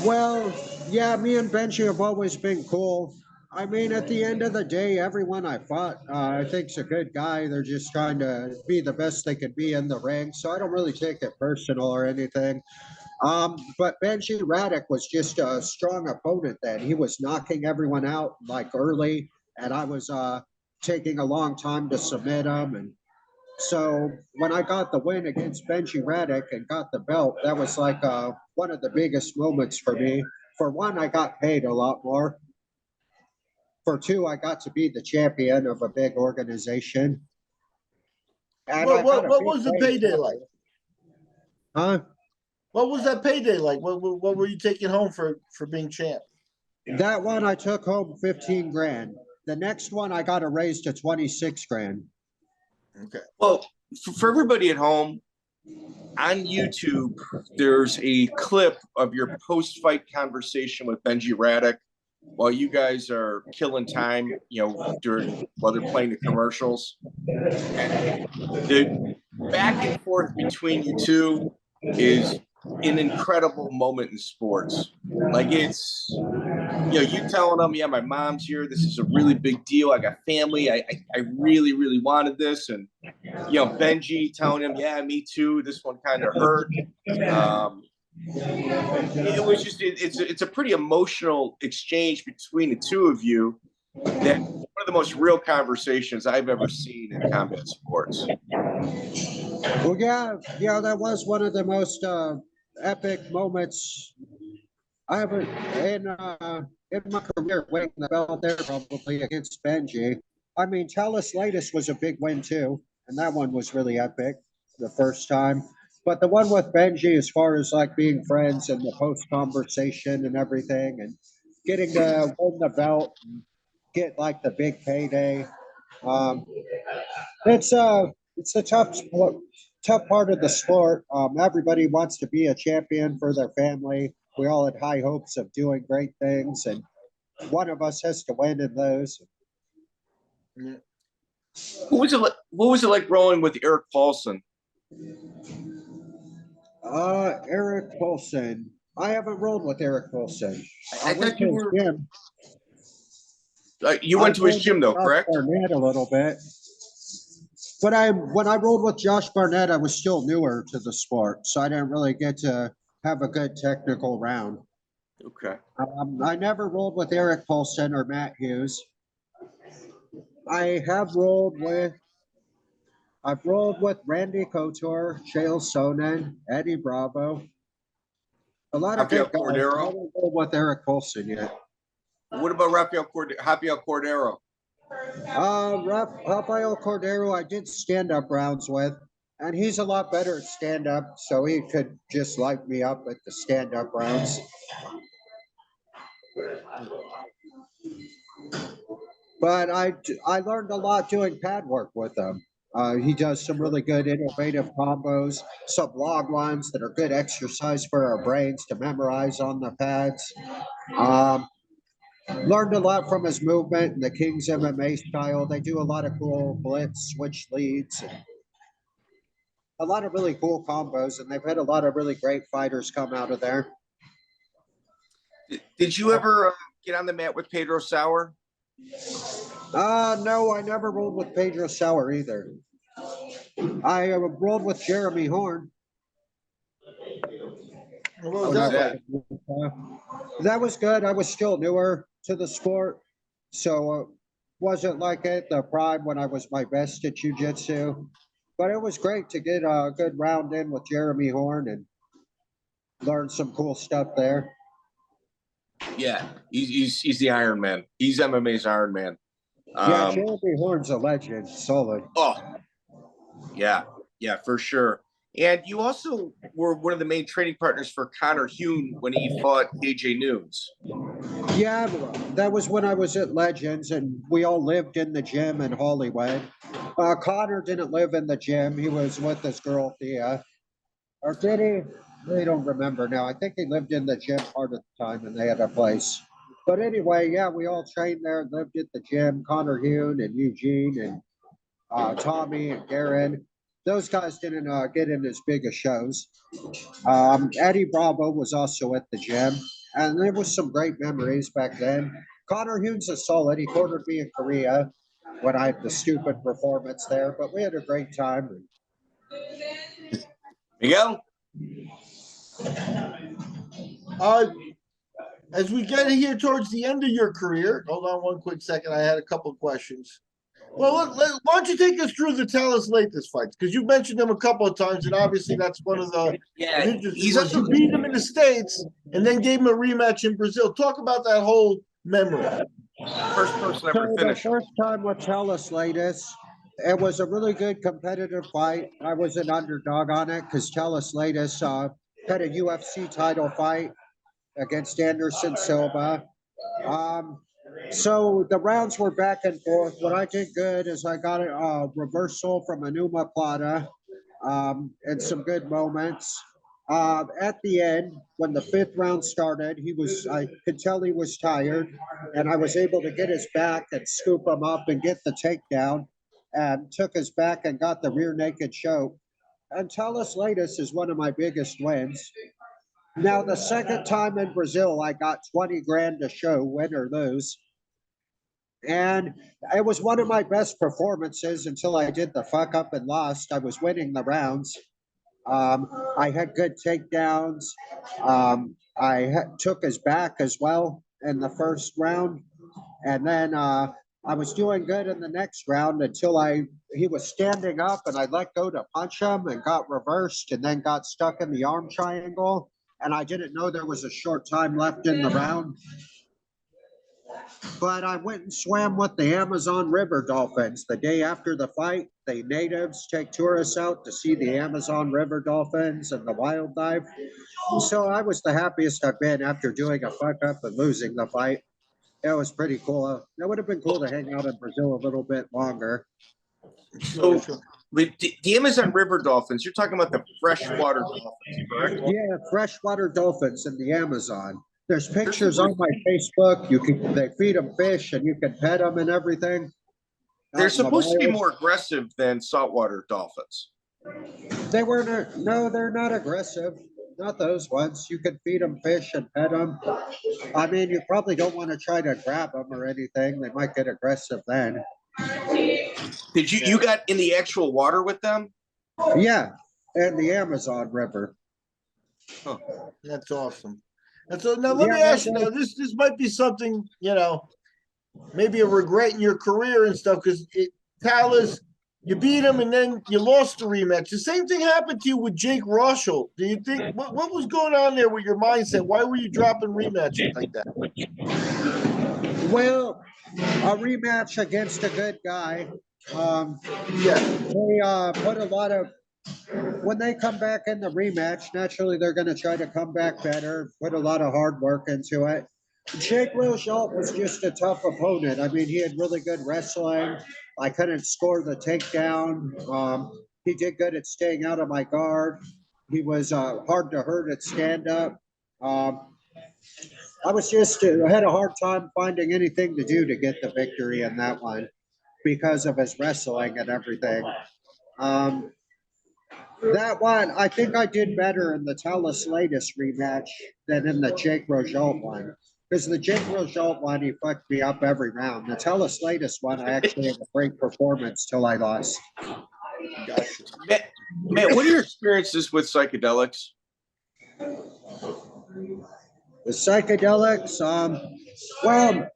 Well, yeah, me and Benji have always been cool. I mean, at the end of the day, everyone I fought, I think's a good guy. They're just trying to be the best they can be in the ring. So I don't really take it personal or anything. But Benji Radek was just a strong opponent then. He was knocking everyone out like early, and I was taking a long time to submit him. And so when I got the win against Benji Radek and got the belt, that was like one of the biggest moments for me. For one, I got paid a lot more. For two, I got to be the champion of a big organization. And what was the payday like? Huh? What was that payday like? What were you taking home for being champ? That one I took home 15 grand. The next one I got to raise to 26 grand. Okay. Well, for everybody at home, on YouTube, there's a clip of your post-fight conversation with Benji Radek while you guys are killing time, while they're playing the commercials. And the back and forth between you two is an incredible moment in sports. Like it's, you telling them, yeah, my mom's here. This is a really big deal. I got family. I really, really wanted this. And, Benji telling him, yeah, me too. This one kind of hurt. It was just, it's a pretty emotional exchange between the two of you. That one of the most real conversations I've ever seen in combat sports. Well, yeah, that was one of the most epic moments I ever in my career, winning the belt there probably against Benji. I mean, Talis Latus was a big win too, and that one was really epic the first time. But the one with Benji, as far as like being friends and the post conversation and everything, and getting to win the belt, and get like the big payday. It's a tough part of the sport. Everybody wants to be a champion for their family. We all had high hopes of doing great things, and one of us has to win in those. What was it like rolling with Eric Paulson? Eric Paulson. I haven't rolled with Eric Paulson. I thought you were. Gym. You went to his gym though, correct? Barnett a little bit. But when I rolled with Josh Barnett, I was still newer to the sport, so I didn't really get to have a good technical round. Okay. I never rolled with Eric Paulson or Matt Hughes. I've rolled with Randy Couture, Chael Sonnen, Eddie Bravo. A lot of good guys. I haven't rolled with Eric Paulson yet. What about Rafael Cordero? Rafael Cordero, I did stand-up rounds with, and he's a lot better at stand-up, so he could just light me up at the stand-up rounds. But I learned a lot doing pad work with him. He does some really good innovative combos, some long ones that are good exercise for our brains to memorize on the pads. Learned a lot from his movement and the King's MMA style. They do a lot of cool blitz, switch leads, and a lot of really cool combos, and they've had a lot of really great fighters come out of there. Did you ever get on the mat with Pedro Sauer? No, I never rolled with Pedro Sauer either. I rolled with Jeremy Horn. That was good. I was still newer to the sport, so wasn't like at the prime when I was my best at jiu-jitsu. But it was great to get a good round in with Jeremy Horn and learn some cool stuff there. Yeah, he's the Iron Man. He's MMA's Iron Man. Yeah, Jeremy Horn's a legend. Solid. Oh, yeah, for sure. And you also were one of the main training partners for Conor Heun when he fought AJ Nunes. Yeah, that was when I was at Legends, and we all lived in the gym in Hollywood. Conor didn't live in the gym. He was with his girl, Thea. Or did he? I don't remember now. I think he lived in the gym part of the time, and they had a place. But anyway, yeah, we all trained there and lived at the gym. Conor Heun and Eugene and Tommy and Guerin. Those guys didn't get in as big of shows. Eddie Bravo was also at the gym, and there was some great memories back then. Conor Heun's a solid. He cornered me in Korea when I had the stupid performance there, but we had a great time. Miguel? As we get here towards the end of your career, hold on one quick second. I had a couple of questions. Well, why don't you take us through the Talis Latus fights? Because you mentioned them a couple of times, and obviously that's one of the he's also beat him in the States and then gave him a rematch in Brazil. Talk about that whole memory. First person ever finished. The first time with Talis Latus, it was a really good competitive fight. I was an underdog on it because Talis Latus had a UFC title fight against Anderson Silva. So the rounds were back and forth. What I did good is I got a reversal from a omoplata and some good moments. At the end, when the fifth round started, I could tell he was tired, and I was able to get his back and scoop him up and get the takedown, and took his back and got the rear naked choke. And Talis Latus is one of my biggest wins. Now, the second time in Brazil, I got 20 grand to show, win or lose. And it was one of my best performances until I did the fuck up and lost. I was winning the rounds. I had good takedowns. Took his back as well in the first round. And then I was doing good in the next round until he was standing up and I let go to punch him and got reversed and then got stuck in the arm triangle. And I didn't know there was a short time left in the round. But I went and swam with the Amazon River dolphins the day after the fight. The natives take tourists out to see the Amazon River dolphins and the wildlife. So I was the happiest I've been after doing a fuck up and losing the fight. It was pretty cool. It would have been cool to hang out in Brazil a little bit longer. So with the Amazon River dolphins, you're talking about the freshwater dolphins, correct? Yeah, freshwater dolphins in the Amazon. There's pictures on my Facebook. They feed them fish and you can pet them and everything. They're supposed to be more aggressive than saltwater dolphins. No, they're not aggressive. Not those ones. You can feed them fish and pet them. I mean, you probably don't want to try to grab them or anything. They might get aggressive then. Did you got in the actual water with them? Yeah, and the Amazon River. Huh. That's awesome. And so now let me ask you, now this might be something, maybe a regret in your career and stuff, because Talis, you beat him and then you lost the rematch. The same thing happened to you with Jake Rochelle. Do you think, what was going on there with your mindset? Why were you dropping rematches like that? Well, a rematch against a good guy. They put a lot of, when they come back in the rematch, naturally they're going to try to come back better, put a lot of hard work into it. Jake Rochelle was just a tough opponent. I mean, he had really good wrestling. I couldn't score the takedown. He did good at staying out of my guard. He was hard to hurt at stand-up. I had a hard time finding anything to do to get the victory in that one because of his wrestling and everything. That one, I think I did better in the Talis Latus rematch than in the Jake Rochelle one. Because the Jake Rochelle one, he fucked me up every round. The Talis Latus one, I actually had a great performance till I lost. Gotcha. Matt, what are your experiences with psychedelics? The psychedelics, well,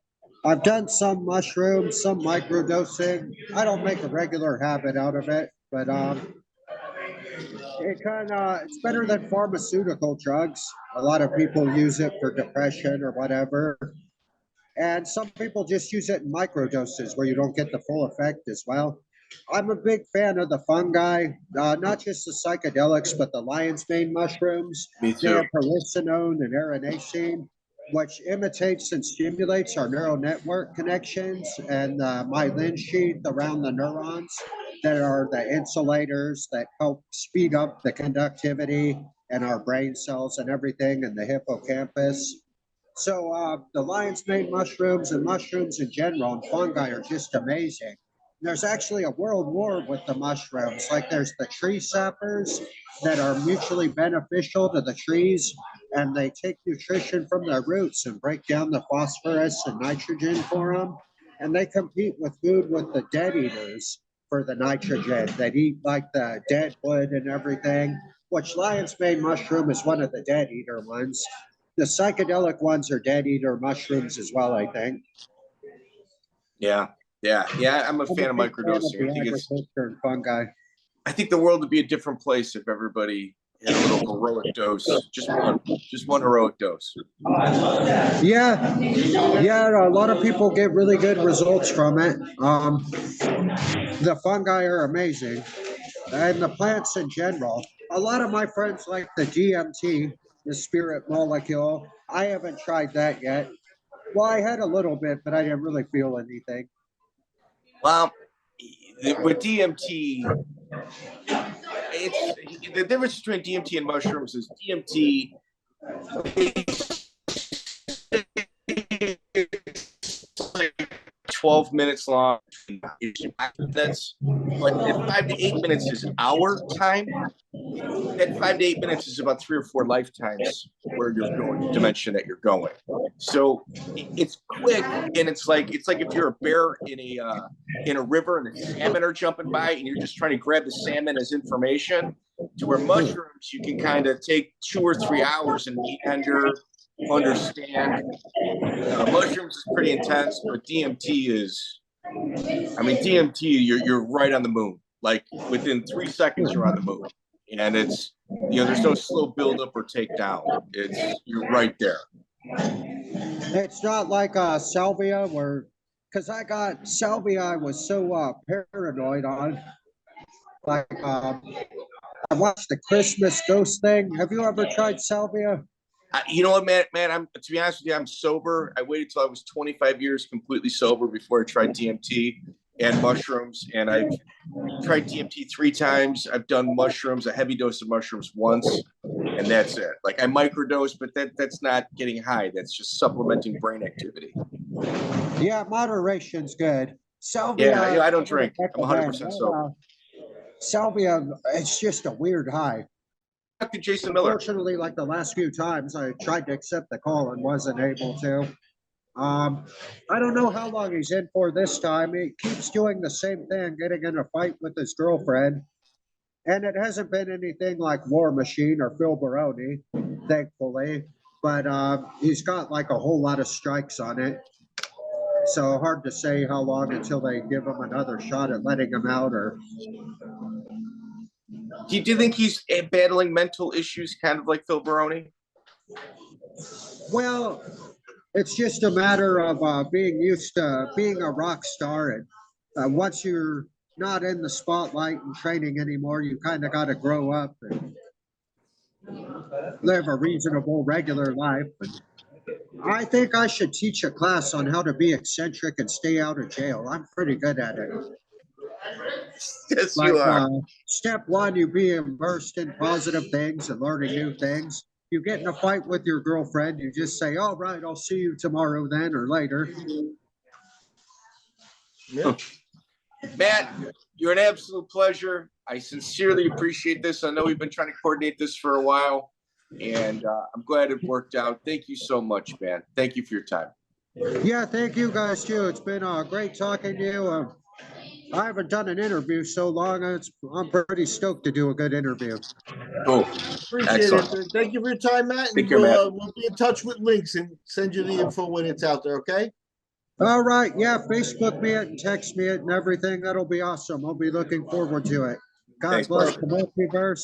I've done some mushrooms, some microdosing. I don't make a regular habit out of it, but it's better than pharmaceutical drugs. A lot of people use it for depression or whatever. And some people just use it in microdoses where you don't get the full effect as well. I'm a big fan of the fungi, not just the psychedelics, but the lion's mane mushrooms. Me too. They have hallucinone and aranacine, which imitates and stimulates our neural network connections and the myelin sheath around the neurons that are the insulators that help speed up the conductivity and our brain cells and everything in the hippocampus. So the lion's mane mushrooms and mushrooms in general and fungi are just amazing. There's actually a world war with the mushrooms. Like there's the tree sappers that are mutually beneficial to the trees, and they take nutrition from their roots and break down the phosphorus and nitrogen for them. And they compete with food with the dead eaters for the nitrogen that eat like the dead wood and everything, which lion's mane mushroom is one of the dead eater ones. The psychedelic ones are dead eater mushrooms as well, I think. Yeah. I'm a fan of microdosing. I think the world would be a different place if everybody had a little heroic dose. Just one heroic dose. Yeah. A lot of people get really good results from it. The fungi are amazing, and the plants in general. A lot of my friends like the DMT, the spirit molecule. I haven't tried that yet. Well, I had a little bit, but I didn't really feel anything. Well, with DMT, it's the difference between DMT and mushrooms is DMT. It's like 12 minutes long. That's but at 5 to 8 minutes is our time. That 5 to 8 minutes is about 3 or 4 lifetimes where you're going, dimension that you're going. So it's quick, and it's like if you're a bear in a river and the salmon are jumping by, and you're just trying to grab the salmon as information. To where mushrooms, you can kind of take 2 or 3 hours and meander, understand. Mushrooms is pretty intense, but DMT is. I mean, DMT, you're right on the moon. Like within 3 seconds, you're on the moon. And it's, there's no slow buildup or takedown. You're right there. It's not like salvia because I got salvia I was so paranoid on. Like, I watched the Christmas ghost thing. Have you ever tried salvia? You know what, man, to be honest with you, I'm sober. I waited till I was 25 years completely sober before I tried DMT and mushrooms. And I've tried DMT 3 times. I've done mushrooms, a heavy dose of mushrooms once, and that's it. Like I microdose, but that's not getting high. That's just supplementing brain activity. Yeah, moderation's good. Salvia. Yeah, I don't drink. I'm 100% sober. Salvia, it's just a weird high. To Jason Miller. Unfortunately, like the last few times, I tried to accept the call and wasn't able to. I don't know how long he's in for this time. He keeps doing the same thing, getting in a fight with his girlfriend. And it hasn't been anything like War Machine or Phil Baroni, thankfully. But he's got like a whole lot of strikes on it. So hard to say how long until they give him another shot at letting him out. Or do you think he's battling mental issues kind of like Phil Baroni? Well, it's just a matter of being used to being a rock star. And once you're not in the spotlight and training anymore, you kind of got to grow up and live a reasonable, regular life. And I think I should teach a class on how to be eccentric and stay out of jail. I'm pretty good at it. Yes, like, you are. Step 1, you be immersed in positive things and learning new things. You get in a fight with your girlfriend, you just say, all right, I'll see you tomorrow then or later. Yeah. Matt, you're an absolute pleasure. I sincerely appreciate this. I know we've been trying to coordinate this for a while, and I'm glad it worked out. Thank you so much, man. Thank you for your time. Yeah, thank you guys, too. It's been great talking to you. I haven't done an interview so long. I'm pretty stoked to do a good interview. Cool. Appreciate Excellent. it. Thank you for your time, Matt. And we'll be in touch with links and send you the info when it's out there, okay? All right. Yeah, Facebook me it and text me it and everything. That'll be awesome. I'll be looking forward to it. God bless the multiverse.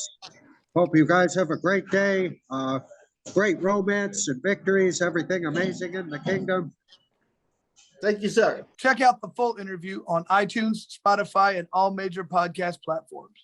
Hope you guys have a great day. Great romance and victories. Everything amazing in the kingdom. Thank you, sir. Check out the full interview on iTunes, Spotify, and all major podcast platforms.